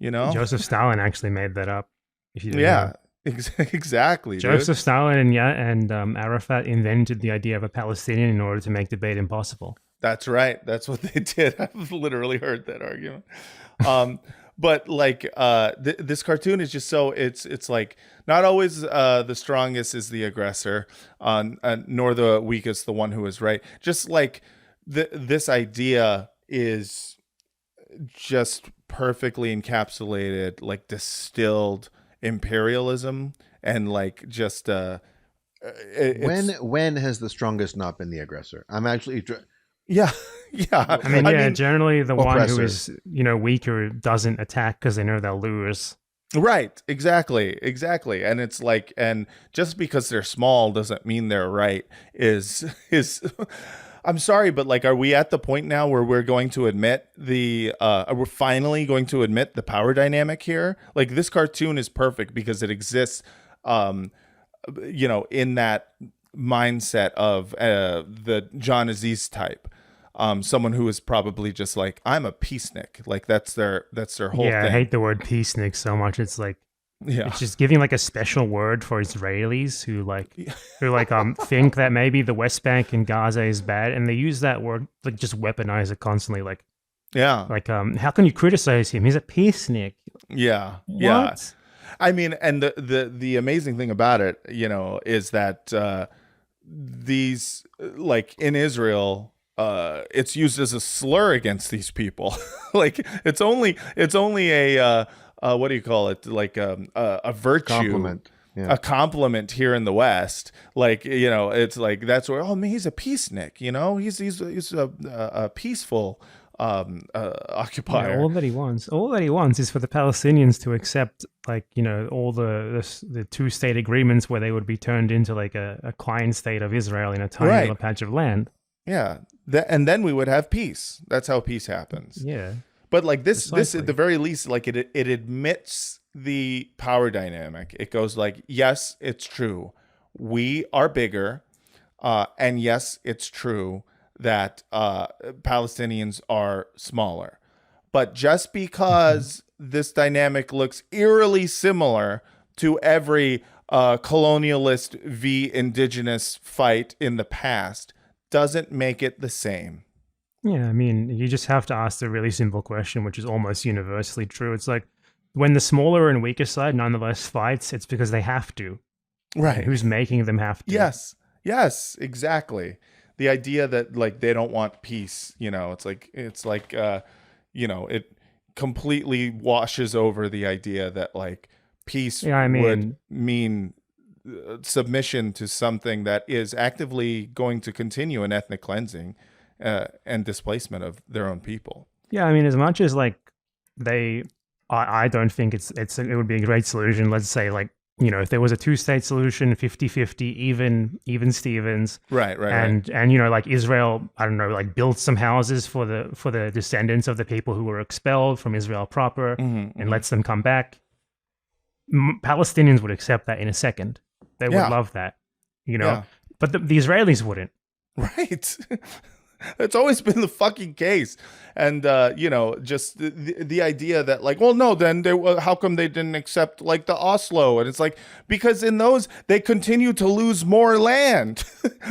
You know? Joseph Stalin actually made that up. If you didn't know. Exactly. Joseph Dude. Stalin and Arafat invented the idea of a Palestinian in order to make debate impossible. That's right. That's what they did. I've literally heard that argument. But like this cartoon is just so it's like not always the strongest is the aggressor, nor the weakest the one who is right. Just like this idea is just perfectly encapsulated, like distilled imperialism, and like just When has the strongest not been the aggressor? I'm actually yeah. I mean, generally the one who oppressor. is weaker doesn't attack because they know they'll lose. Right. Exactly. And it's like, and just because they're small doesn't mean they're right is I'm sorry, but like, are we at the point now where we're going to admit we're finally going to admit the power dynamic here? Like, this cartoon is perfect because it exists, in that mindset of the John Aziz type. Someone who is probably just like, I'm a peacenik. Like that's their whole thing. I hate the word peacenik so much. It's like, it's just giving like a special word for Israelis who think that maybe the West Bank and Gaza is bad, and they use that word, like, just weaponize it constantly. Like, how can you criticize him? He's a peacenik. Yeah. What? Yeah. I mean, and the amazing thing about it, is that these, like, in Israel, it's used as a slur against these people. Like it's only a what do you call it? Like a virtue, Compliment. Yeah. a compliment here in the West. Like, you know, it's like that's where, oh man, he's a peacenik. You know, he's a peaceful occupier. Yeah, all that he wants is for the Palestinians to accept, like, you know, all the two-state agreements where they would be turned into like a client state of Israel in a tiny Right. little patch of land. Yeah, and then we would have peace. That's how peace happens. Yeah. But like this Precisely. at the very least, like it admits the power dynamic. It goes like, yes, it's true, we are bigger, and yes, it's true that Palestinians are smaller. But just because this dynamic looks eerily similar to every colonialist v indigenous fight in the past doesn't make it the same. Yeah, I mean, you just have to ask the really simple question, which is almost universally true. It's like, when the smaller and weaker side nonetheless fights, it's because they have to. Right. Who's making them have to? Yes, exactly. The idea that like they don't want peace, you know, it's like you know, it completely washes over the idea that like peace would mean submission to something that is actively going to continue an ethnic cleansing and displacement of their own people. Yeah, I mean, as much as like I don't think it would be a great solution. Let's say, like, you know, if there was a two-state solution, 50-50, even Stevens. Right. And you know, like Israel, I don't know, like built some houses for the descendants of the people who were expelled from Israel proper, and lets them come back. Palestinians would accept that in a second. They would love that, you know. Yeah. But the Israelis wouldn't. Right. It's always been the fucking case. And, you know, just the idea that like, well, no, then how come they didn't accept like the Oslo? And it's like, because in those, they continue to lose more land.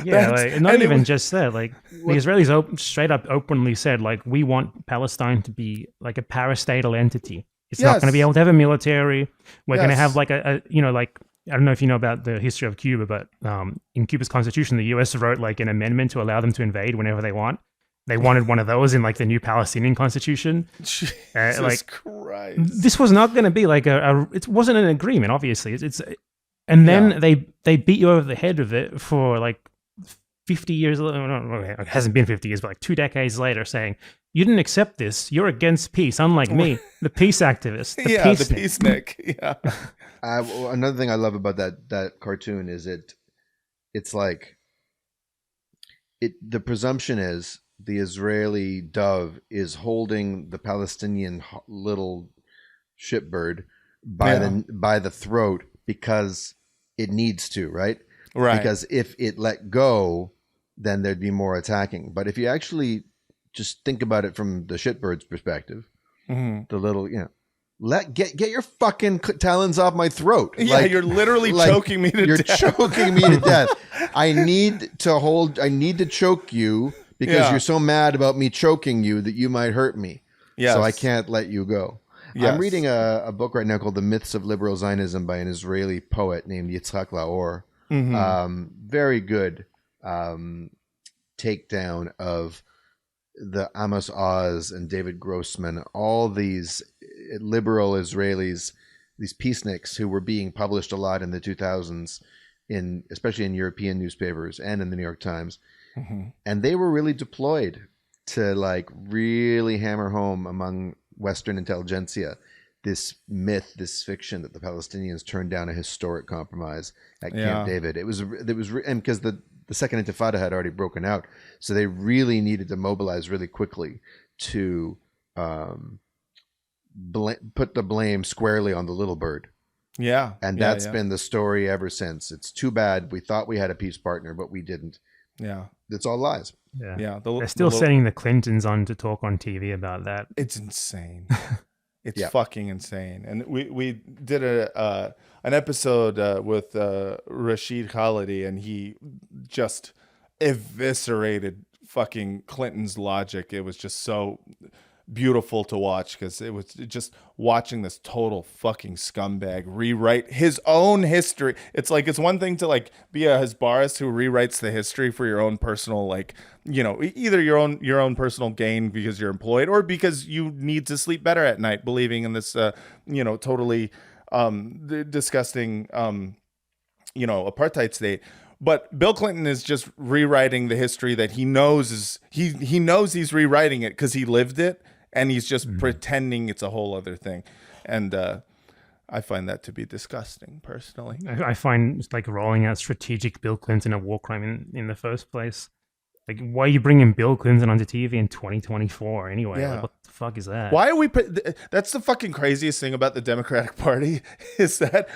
Yeah, like, not even just that. Like the Israelis straight up openly said, like, we want Palestine to be like a parastatal entity. It's not going to be able to have a military. We're going to have like a, you know, like, I don't know if you know about the history of Cuba, but in Cuba's constitution, the U.S. wrote like an amendment to allow them to invade whenever they want. They wanted one of those in like the new Palestinian constitution. Jesus like, Christ. This was not going to be like it wasn't an agreement, obviously. And then they beat you over the head with it for like 50 years. It hasn't been 50 years, but like 2 decades later, saying, you didn't accept this. You're against peace, unlike me, the peace activist. The peacenik. Yeah. Another thing I love about that cartoon is it's like the presumption is the Israeli dove is holding the Palestinian little shipbird by the throat because it needs to, right? Right. Because if it let go, then there'd be more attacking. But if you actually just think about it from the shitbird's perspective, the little, you know, get your fucking talons off my throat. Yeah, like, you're literally choking me to death. You're choking me to death. I need to choke you because you're so mad about me choking you that you might hurt me. Yes. So I can't let you go. Yes. I'm reading a book right now called The Myths of Liberal Zionism by an Israeli poet named Yitzhak Laor. Very good takedown of the Amos Oz and David Grossman, all these liberal Israelis, these peaceniks who were being published a lot in the 2000s, especially in European newspapers and in the New York Times. And they were really deployed to like really hammer home among Western intelligentsia this myth, this fiction that the Palestinians turned down a historic compromise at Camp David. It was and because the Second Intifada had already broken out, so they really needed to mobilize really quickly to put the blame squarely on the little bird. Yeah, and that's been the story ever since. It's too bad we thought we had a peace partner, but we didn't. Yeah, it's all lies. Yeah. They're still sending the Clintons on to talk on TV about that. It's insane. It's fucking insane. And we did an episode with Rashid Khalidi, and he just eviscerated fucking Clinton's logic. It was just so beautiful to watch, because it was just watching this total fucking scumbag rewrite his own history. It's like, it's one thing to like be a Hasbaris who rewrites the history for your own personal, like, you know, either your own personal gain because you're employed, or because you need to sleep better at night, believing in this you know, totally disgusting you know, apartheid state. But Bill Clinton is just rewriting the history that he knows is he knows he's rewriting it because he lived it, and he's just pretending it's a whole other thing. And I find that to be disgusting, personally. I find it's like rolling out strategic Bill Clinton a war crime in the first place. Like, why are you bringing Bill Clinton onto TV in 2024 anyway? Yeah. Like, what the fuck is that? Why are we? That's the fucking craziest thing about the Democratic Party is that,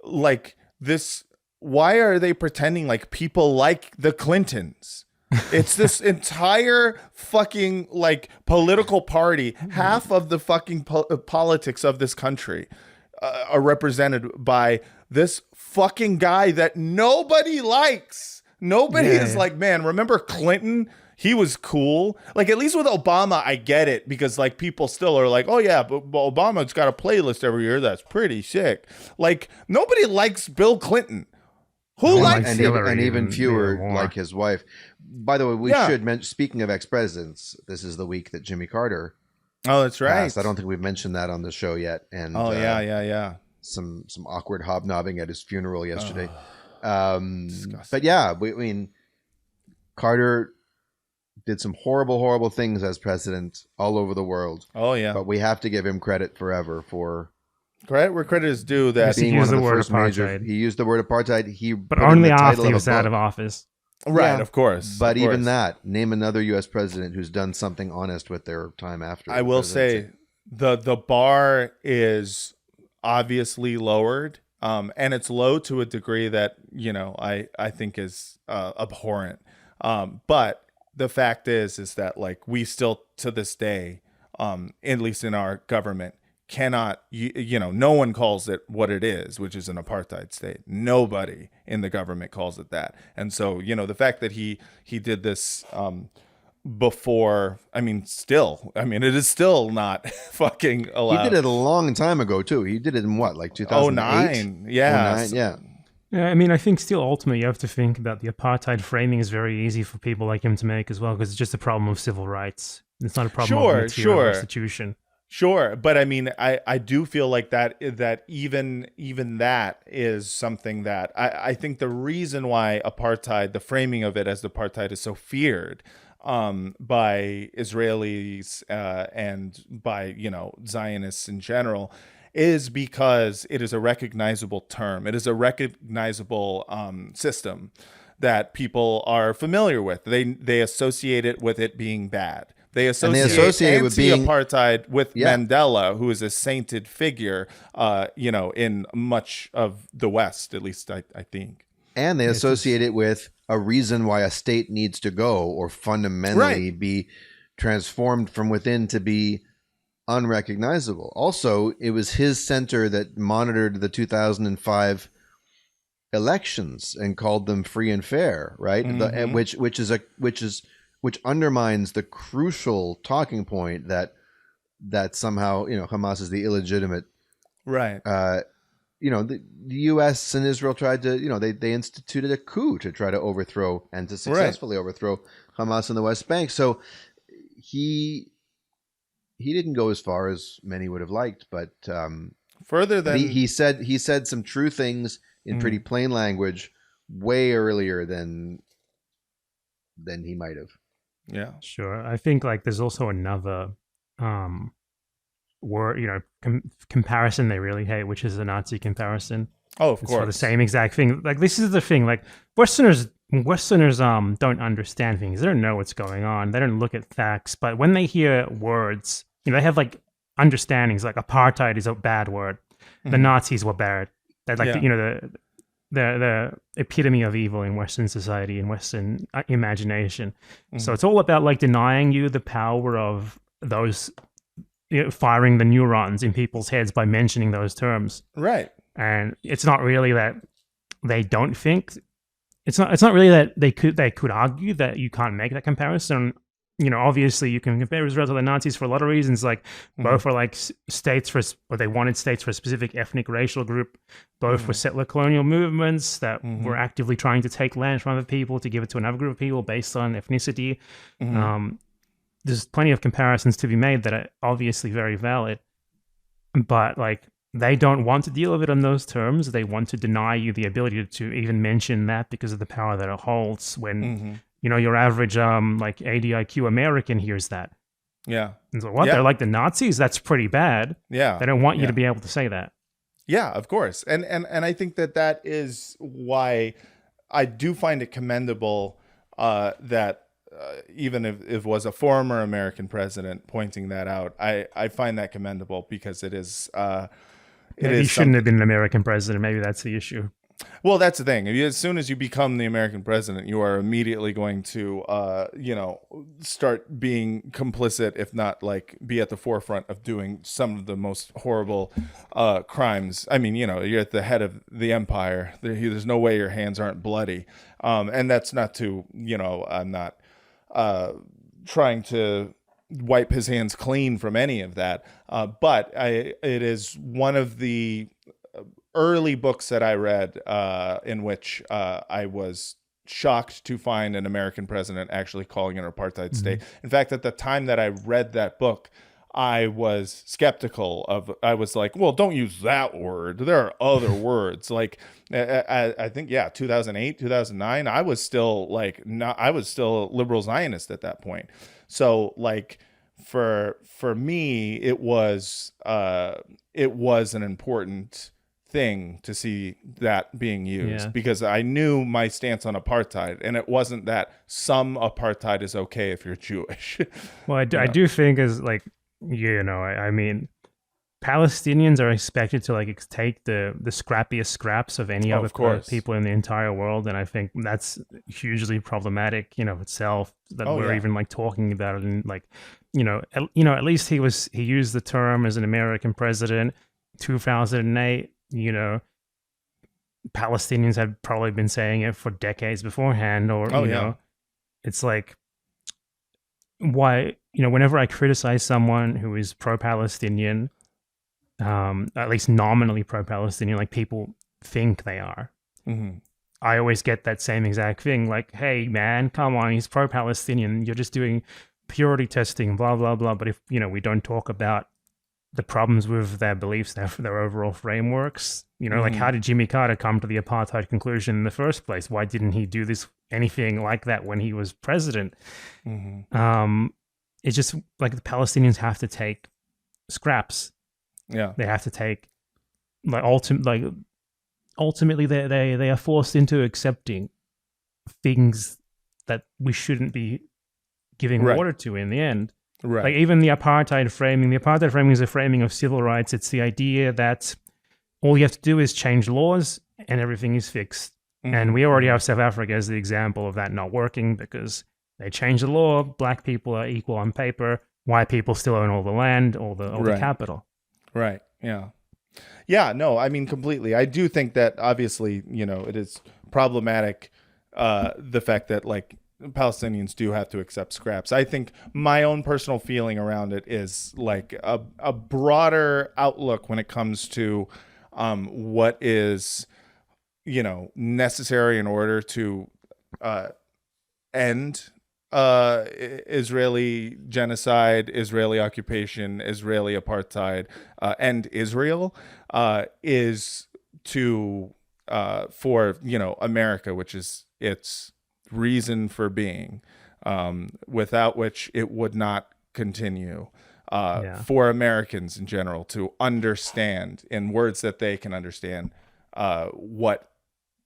like this. Why are they pretending like people like the Clintons? It's this entire fucking like political party. Half of the fucking politics of this country are represented by this fucking guy that nobody likes. Nobody is like, man, remember Clinton? He was cool. Like, at least with Obama, I get it, because like people still are like, oh yeah, but Obama's got a playlist every year that's pretty sick. Like, nobody likes Bill Clinton. Who likes him? And even fewer like his wife. By the way, we should mention, speaking of ex-presidents, this is the week that Jimmy Carter that's right. passed. I don't think we've mentioned that on the show yet. And yeah. Some awkward hobnobbing at his funeral yesterday. But yeah, I mean, Carter did some horrible things as president all over the world. Oh yeah. But we have to give him credit forever for credit where credit is due. That being he used one of the the word first apartheid. he used the word apartheid. But only after he was out of office. Right, of course. But even that, name another U.S. president who's done something honest with their time after. I will say the bar is obviously lowered, and it's low to a degree that, you know, I think is abhorrent. But the fact is that like we still to this day, at least in our government, cannot, you know, no one calls it what it is, which is an apartheid state. Nobody in the government calls it that. And so, you know, the fact that he did this before, I mean, it is still not fucking allowed. He did it a long time ago too. He did it in what, like 2008? 09? Yeah. 09, yeah. Yeah, I mean, I think still ultimately you have to think about the apartheid framing is very easy for people like him to make as well, because it's just a problem of civil rights. It's not a problem of material restitution. Sure, but I mean, I do feel like that even that is something that I think the reason why apartheid, the framing of it as apartheid, is so feared by Israelis and by, you know, Zionists in general, is because it is a recognizable term. It is a recognizable system that people are familiar with. They associate it with it being bad. They associate it with being apartheid with Mandela, who is a sainted figure, you know, in much of the West, at least I think. And they associate it with a reason why a state needs to go or fundamentally be transformed from within to be unrecognizable. Also, it was his center that monitored the 2005 elections and called them free and fair, right? Which undermines the crucial talking point that somehow, you know, Hamas is the illegitimate, right? You know, the U.S. and Israel tried to, you know, they instituted a coup to try to overthrow and to successfully overthrow Hamas in the West Bank. So he didn't go as far as many would have liked, but further than he said some true things in pretty plain language way earlier than he might have. Yeah, sure. I think like there's also another word, you know, comparison they really hate, which is the Nazi comparison. Oh, of it's course, for the same exact thing. Like, this is the thing. Like, Westerners don't understand things. They don't know what's going on. They don't look at facts. But when they hear words, you know, they have like understandings. Like, apartheid is a bad word. The Nazis were bad. They're like you know, the epitome of evil in Western society and Western imagination. So it's all about like denying you the power of those, you know, firing the neurons in people's heads by mentioning those terms. Right. And it's not really that they don't think. It's not really that they could argue that you can't make that comparison obviously you can compare Israel to the Nazis for a lot of reasons. Like both were like states or they wanted states for a specific ethnic racial group. Both were settler colonial movements that were actively trying to take land from other people to give it to another group of people based on ethnicity. There's plenty of comparisons to be made that are obviously very valid, but like they don't want to deal with it on those terms. They want to deny you the ability to even mention that because of the power that it holds when your average like ADIQ American hears that. Yeah. And so what? They're like the Nazis? That's pretty bad. Yeah. They don't want you to be able to say that. Yeah, of course. And I think that is why I do find it commendable that even if it was a former American president pointing that out, I find that commendable because it is He shouldn't have been an American president. Maybe that's the issue. Well, that's the thing. As soon as you become the American president, you are immediately going to, start being complicit, if not like be at the forefront of doing some of the most horrible crimes. I mean, you're at the head of the empire. There's no way your hands aren't bloody. And that's not to, I'm not trying to wipe his hands clean from any of that. But it is one of the early books that I read in which I was shocked to find an American president actually calling an apartheid state. In fact, at the time that I read that book, I was skeptical I was like, well, don't use that word. There are other words. Like, I think, 2008, 2009, I was still I was still a liberal Zionist at that point. So like for me, it was an important thing to see that being used because I knew my stance on apartheid, and it wasn't that some apartheid is okay if you're Jewish. Well, I do think is like, I mean, Palestinians are expected to like take the scrappiest scraps of any other people in the entire world, and I think that's hugely problematic, itself that we're even like talking about it. And like, at least he used the term as an American president, 2008. Palestinians had probably been saying it for decades beforehand, or it's like, why, whenever I criticize someone who is pro-Palestinian, at least nominally pro-Palestinian, like people think they are, I always get that same exact thing, like, hey man, come on, he's pro-Palestinian, you're just doing purity testing, blah blah blah. But if we don't talk about the problems with their beliefs, their overall frameworks, like how did Jimmy Carter come to the apartheid conclusion in the first place? Why didn't he do anything like that when he was president? It's just like the Palestinians have to take scraps. Yeah, they have to take ultimately they are forced into accepting things that we shouldn't be giving water to in the end. Right. Like even the apartheid framing is a framing of civil rights. It's the idea that all you have to do is change laws and everything is fixed. And we already have South Africa as the example of that not working because they changed the law. Black people are equal on paper. White people still own all the land, all the capital. Right. Yeah. Yeah. No, I mean, completely. I do think that obviously, it is problematic, the fact that like Palestinians do have to accept scraps. I think my own personal feeling around it is like a broader outlook when it comes to what is, necessary in order to end Israeli genocide, Israeli occupation, Israeli apartheid, end Israel, is to for America, which is its reason for being, without which it would not continue. For Americans in general to understand in words that they can understand what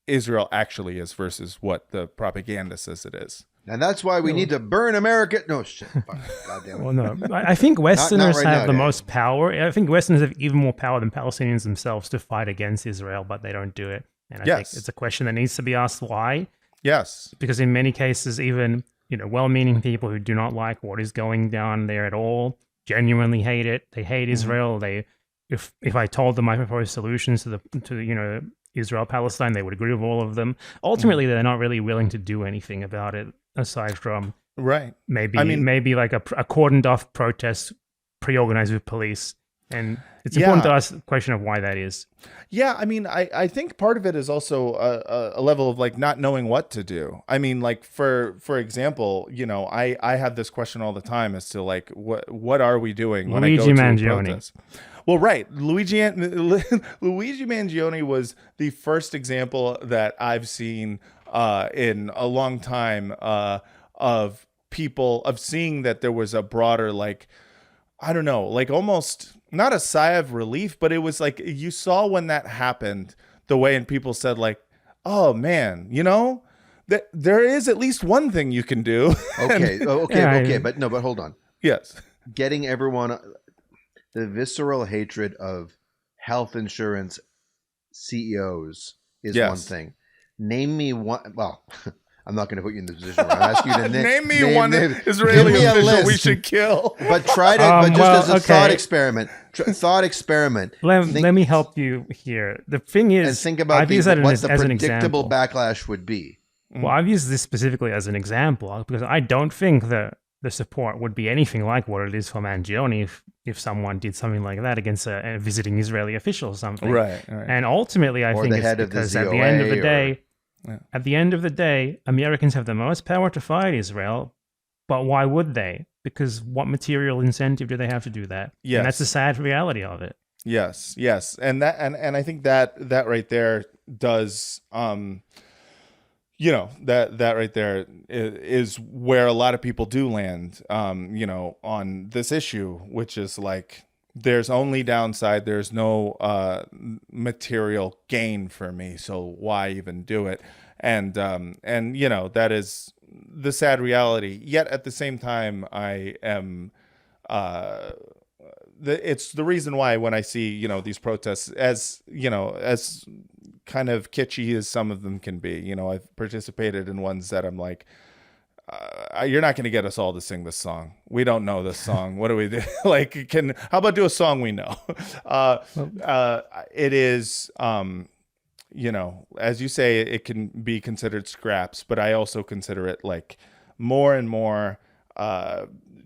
Israel actually is versus what the propaganda says it is. And that's why we need to burn America. No, shit. God damn it. Well, no. I think Westerners have the most power. I think Westerners have even more power than Palestinians themselves to fight against Israel, but they don't do it. And I think it's a question that needs to be asked why. Yes. Because in many cases, even, well-meaning people who do not like what is going down there at all, genuinely hate it. They hate Israel. If I told them I proposed solutions to Israel-Palestine, they would agree with all of them. Ultimately, they're not really willing to do anything about it, aside from Right. Maybe I mean, maybe like a cordoned off protest pre-organized with police. And it's important to ask the question of why that is. Yeah, I mean, I think part of it is also a level of like not knowing what to do. I mean, like for example, you know, I have this question all the time as to like what are we doing when I go to a protest? Well, right, Luigi Mangione was the first example that I've seen in a long time of people of seeing that there was a broader like, I don't know, like almost not a sigh of relief, but it was like you saw when that happened, the way and people said like, oh man, you know, that there is at least one thing you can do. Okay. But hold on. Yes. Getting everyone, the visceral hatred of health insurance CEOs is one thing. Name me one. Well, I'm not going to put you in this position where I ask you to name me one Israeli official we should kill. But try to, but just as a thought experiment. Let me help you here. The thing is, and think about what the predictable backlash would be. Well, I've used this specifically as an example because I don't think that the support would be anything like what it is for Mangione if someone did something like that against a visiting Israeli official or something. Right. And ultimately, I think it's because at the end of the day, at the end of the day, Americans have the most power to fight Israel, but why would they? Because what material incentive do they have to do that? Yes. And that's the sad reality of it. Yes. And that and I think that right there does you know, that right there is where a lot of people do land you know, on this issue, which is like there's only downside, there's no material gain for me, so why even do it? And you know, that is the sad reality. Yet at the same time, I am it's the reason why when I see, you know, these protests, as you know, as kind of kitschy as some of them can be, you know, I've participated in ones that I'm like, you're not going to get us all to sing this song. We don't know this song. What do we do? Like, how about do a song we know? It is, you know, as you say, it can be considered scraps, but I also consider it like more and more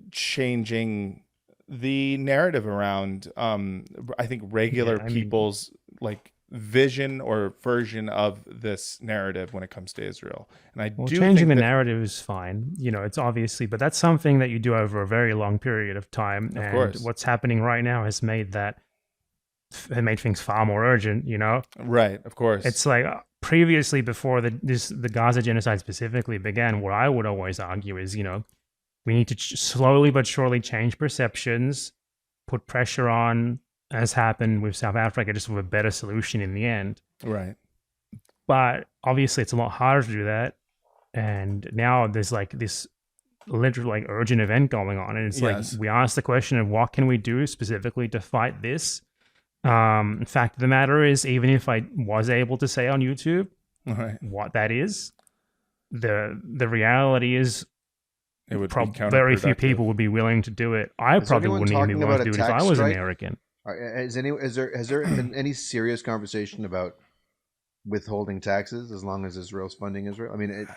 changing the narrative around, I think regular people's like vision or version of this narrative when it comes to Israel. And I do changing think the narrative is fine. You know, it's obviously, but that's something that you do over a very long period of time. Of course. What's happening right now has made things far more urgent, you know? Right, of course. It's like previously, before the Gaza genocide specifically began, what I would always argue is, you know, we need to slowly but surely change perceptions, put pressure on, as happened with South Africa, just with a better solution in the end. Right. But obviously it's a lot harder to do that. And now there's like this literal like urgent event going on. And it's like, we ask the question of what can we do specifically to fight this? In fact, the matter is, even if I was able to say on YouTube what that is, the reality is it would very few people would be willing to do it. I probably wouldn't even be willing to do it if I was American. Has there been any serious conversation about withholding taxes as long as Israel's funding Israel? I mean,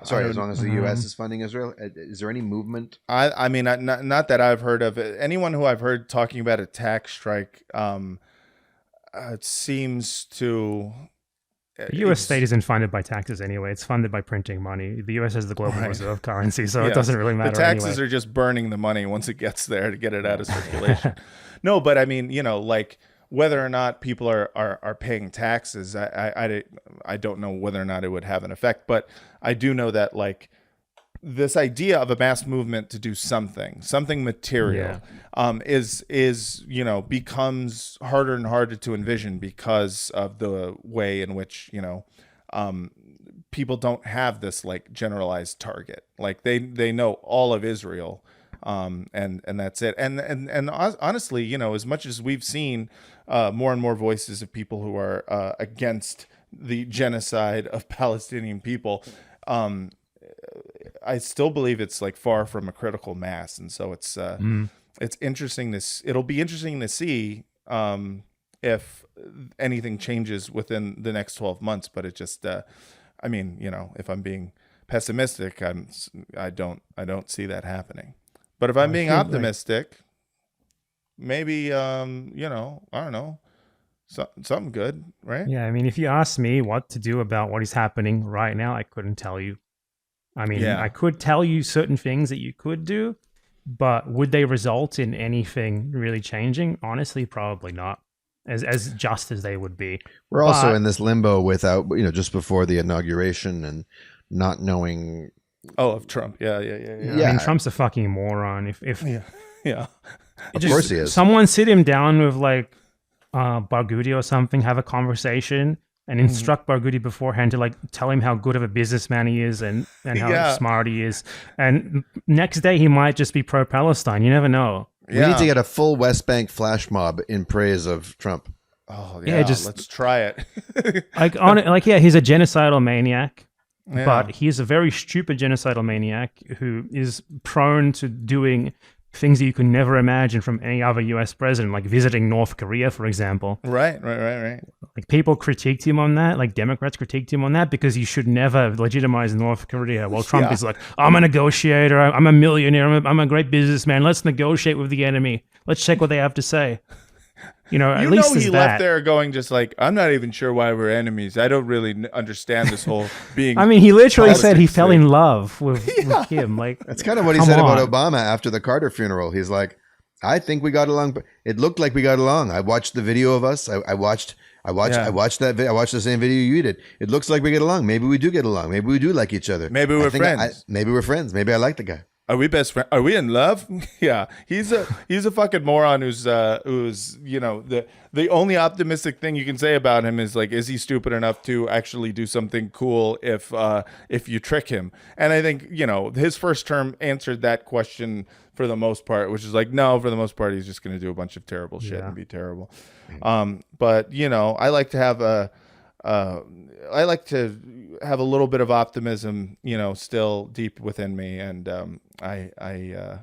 as long as the U.S. is funding Israel, is there any movement? I mean, not that I've heard of it. Anyone who I've heard talking about a tax strike, it seems to. The U.S. state isn't funded by taxes anyway. It's funded by printing money. The U.S. has the global reserve currency, so it doesn't really matter. The taxes are just burning the money once it gets there to get it out of circulation. No, but I mean, you know, like whether or not people are paying taxes, I don't know whether or not it would have an effect. But I do know that like this idea of a mass movement to do something material, is you know, becomes harder and harder to envision because of the way in which, you know, people don't have this like generalized target. Like they know all of Israel, and that's it. And honestly, you know, as much as we've seen more and more voices of people who are against the genocide of Palestinian people, I still believe it's like far from a critical mass, and so it's interesting. It'll be interesting to see if anything changes within the next 12 months. But it just, I mean, you know, if I'm being pessimistic, I don't see that happening. But if I'm being optimistic, maybe you know, I don't know, something good, right? Yeah, I mean, if you ask me what to do about what is happening right now, I couldn't tell you. I mean, I could tell you certain things that you could do, but would they result in anything really changing? Honestly, probably not. As just as they would be. We're also in this limbo without, you know, just before the inauguration and not knowing. Oh, of Trump. Yeah. I mean, Trump's a fucking moron. If Yeah. Of course he is. Someone sit him down with like Barghouti or something, have a conversation, and instruct Barghouti beforehand to like tell him how good of a businessman he is and how smart he is. And next day he might just be pro-Palestine. You never know. We need to get a full West Bank flash mob in praise of Trump. Oh yeah, just let's try it. He's a genocidal maniac, but he's a very stupid genocidal maniac who is prone to doing things that you could never imagine from any other U.S. president, like visiting North Korea, for example. Right. Like people critiqued him on that, like Democrats critiqued him on that because you should never legitimize North Korea. While Trump is like, I'm a negotiator, I'm a millionaire, I'm a great businessman. Let's negotiate with the enemy. Let's check what they have to say. You know, at least he left there going just like, I'm not even sure why we're enemies. I don't really understand this whole being. I mean, he literally said he fell in love with Kim. Like that's kind of what he said about Obama after the Carter funeral. He's like, I think we got along. It looked like we got along. I watched the video of us. I watched that. I watched the same video you did. It looks like we get along. Maybe we do get along. Maybe we do like each other. Maybe we're friends. Maybe we're friends. Maybe I like the guy. Are we best friends? Are we in love? Yeah, he's a fucking moron who's you know, the only optimistic thing you can say about him is like, is he stupid enough to actually do something cool if you trick him? And I think, you know, his first term answered that question for the most part, which is like, no, for the most part he's just going to do a bunch of terrible shit and be terrible. But you know, I like to have a little bit of optimism, you know, still deep within me, and I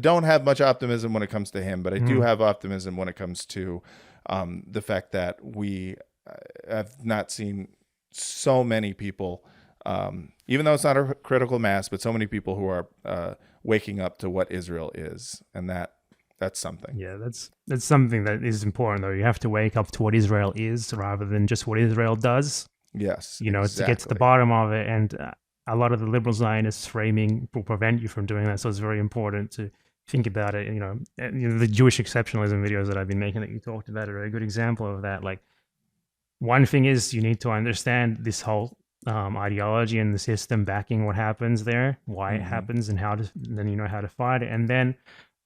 don't have much optimism when it comes to him, but I do have optimism when it comes to the fact that we have not seen so many people, even though it's not a critical mass, but so many people who are waking up to what Israel is, and that's something. Yeah, that's something that is important, though. You have to wake up to what Israel is rather than just what Israel does. Yes, you know, it's to get to the bottom of it, and a lot of the liberal Zionist framing will prevent you from doing that. So it's very important to think about it. You know, the Jewish exceptionalism videos that I've been making that you talked about are a good example of that. Like, one thing is you need to understand this whole ideology and the system backing what happens there, why it happens, and then you know how to fight it, and then.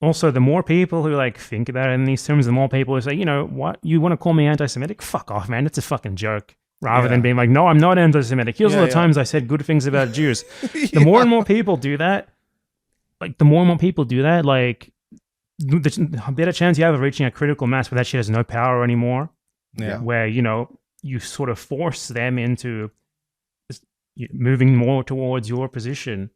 Also, the more people who like think about it in these terms, the more people who say, you know, what, you want to call me anti-Semitic? Fuck off, man. It's a fucking joke. Rather than being like, no, I'm not anti-Semitic. Here's all the times I said good things about Jews. The more and more people do that, like, the better chance you have of reaching a critical mass where that shit has no power anymore. Yeah. Where, you know, you sort of force them into moving more towards your position,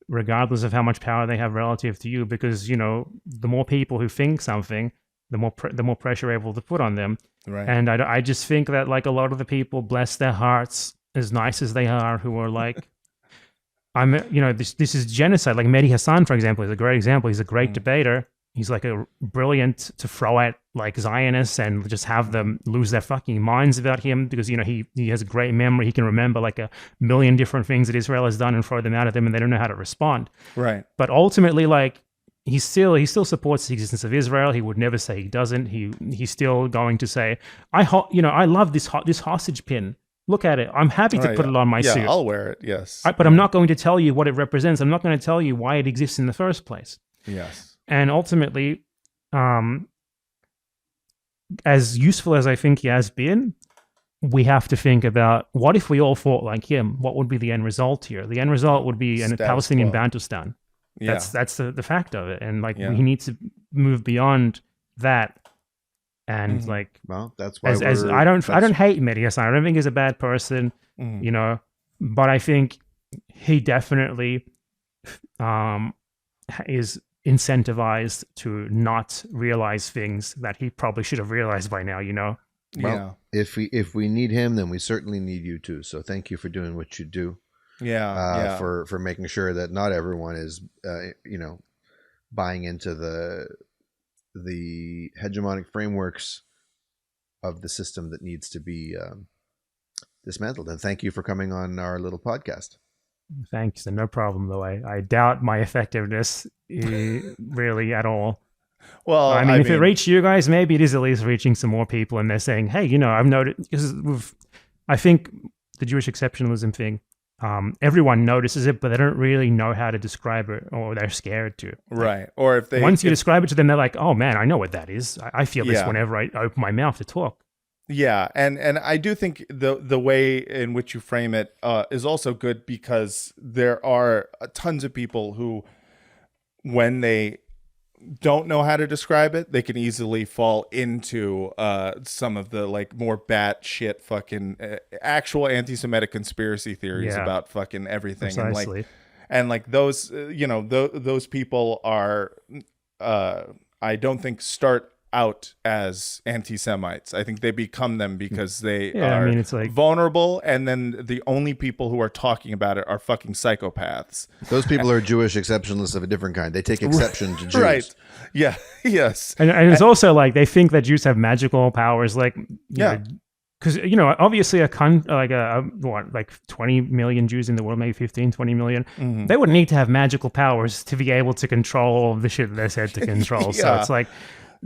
regardless of how much power they have relative to you, because, you know, the more people who think something, the more pressure you're able to put on them. Right. And I just think that, like, a lot of the people, bless their hearts, as nice as they are, who are like, this is genocide. Like Mehdi Hassan, for example, is a great example. He's a great debater. He's like a brilliant to throw at like Zionists and just have them lose their fucking minds about him, because, you know, he has a great memory. He can remember like a million different things that Israel has done and throw them out at them, and they don't know how to respond. Right. But ultimately, like, he still supports the existence of Israel. He would never say he doesn't. He's still going to say, I love this hostage pin. Look at it. I'm happy to put it on my suit. Yeah, I'll wear it. Yes. But I'm not going to tell you what it represents. I'm not going to tell you why it exists in the first place. Yes. And ultimately, as useful as I think he has been, we have to think about, what if we all fought like him? What would be the end result here? The end result would be a Palestinian Bantustan. Yeah. That's the fact of it. And like, we need to move beyond that. And like, well, that's why I don't hate Mehdi Hassan. I don't think he's a bad person, you know, but I think he definitely is incentivized to not realize things that he probably should have realized by now, you know. Well, if we need him, then we certainly need you too. So thank you for doing what you do. for making sure that not everyone is, buying into the hegemonic frameworks of the system that needs to be dismantled. And thank you for coming on our little podcast. Thanks, and no problem, though. I doubt my effectiveness really at all. Well, I mean, if it reached you guys, maybe it is at least reaching some more people, and they're saying, hey, I've noticed, because I think the Jewish exceptionalism thing, everyone notices it, but they don't really know how to describe it, or they're scared to. Right. Or if once you describe it to them, they're like, oh man, I know what that is. I feel this whenever I open my mouth to talk. Yeah, and I do think the way in which you frame it is also good, because there are tons of people who, when they don't know how to describe it, they can easily fall into some of the like more batshit fucking actual anti-Semitic conspiracy theories about fucking everything. Precisely. And like those those people are I don't think start out as anti-Semites. I think they become them because they are it's like vulnerable, and then the only people who are talking about it are fucking psychopaths. Those people are Jewish exceptionalists of a different kind. They take exception to Jews. Right. Yeah. Yes. And it's also like they think that Jews have magical powers, like because obviously like 20 million Jews in the world, maybe 15, 20 million, they would need to have magical powers to be able to control all of the shit that they're said to control. So it's like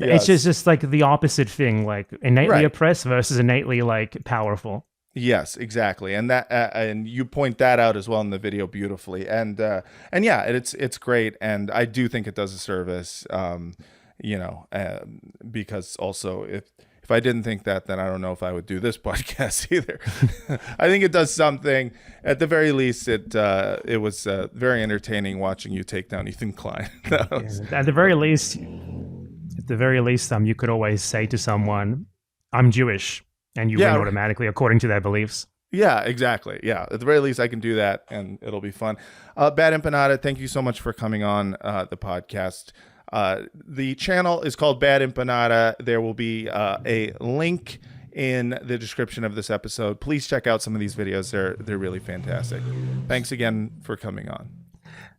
it's just like the opposite thing, like innately oppressed versus innately like powerful. Yes, exactly, and that and you point that out as well in the video beautifully, and yeah, it's great, and I do think it does a service, because also if I didn't think that, then I don't know if I would do this podcast either. I think it does something. At the very least, it was very entertaining watching you take down Ethan Klein. At the very least, you could always say to someone, "I'm Jewish." And you win automatically according to their beliefs. Yeah, exactly. Yeah, at the very least, I can do that, and it'll be fun. Bad Empanada, thank you so much for coming on the podcast. The channel is called Bad Empanada. There will be a link in the description of this episode. Please check out some of these videos. They're really fantastic. Thanks again for coming on.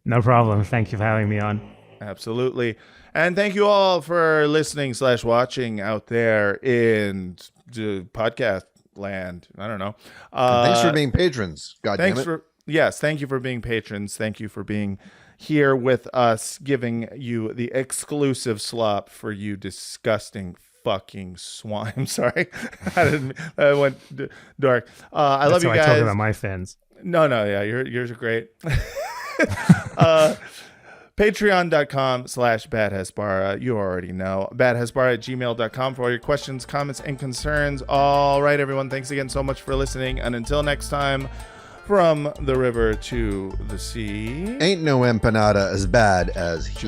No problem. Thank you for having me on. Absolutely. And thank you all for listening / watching out there in podcast land. I don't know. Thanks for being patrons. Thank you for being patrons. Thank you for being here with us, giving you the exclusive slop for you disgusting fucking swine. I'm sorry. I went dark. I love you guys. I talk about my fans. No, yeah, yours are great. Patreon.com/badhasbara. You already know. badhasbara@gmail.com for all your questions, comments, and concerns. All right, everyone. Thanks again so much for listening. And until next time, from the river to the sea. Ain't no empanada as bad as he.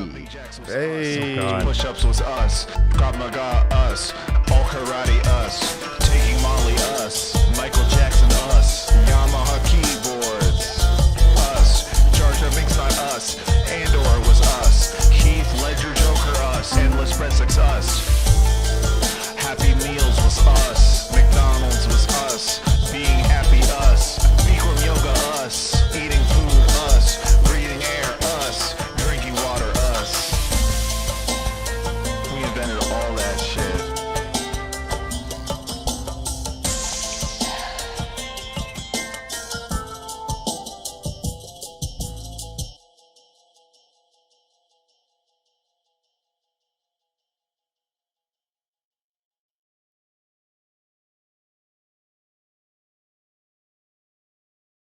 Hey. Push-ups was us. Krav Maga us. All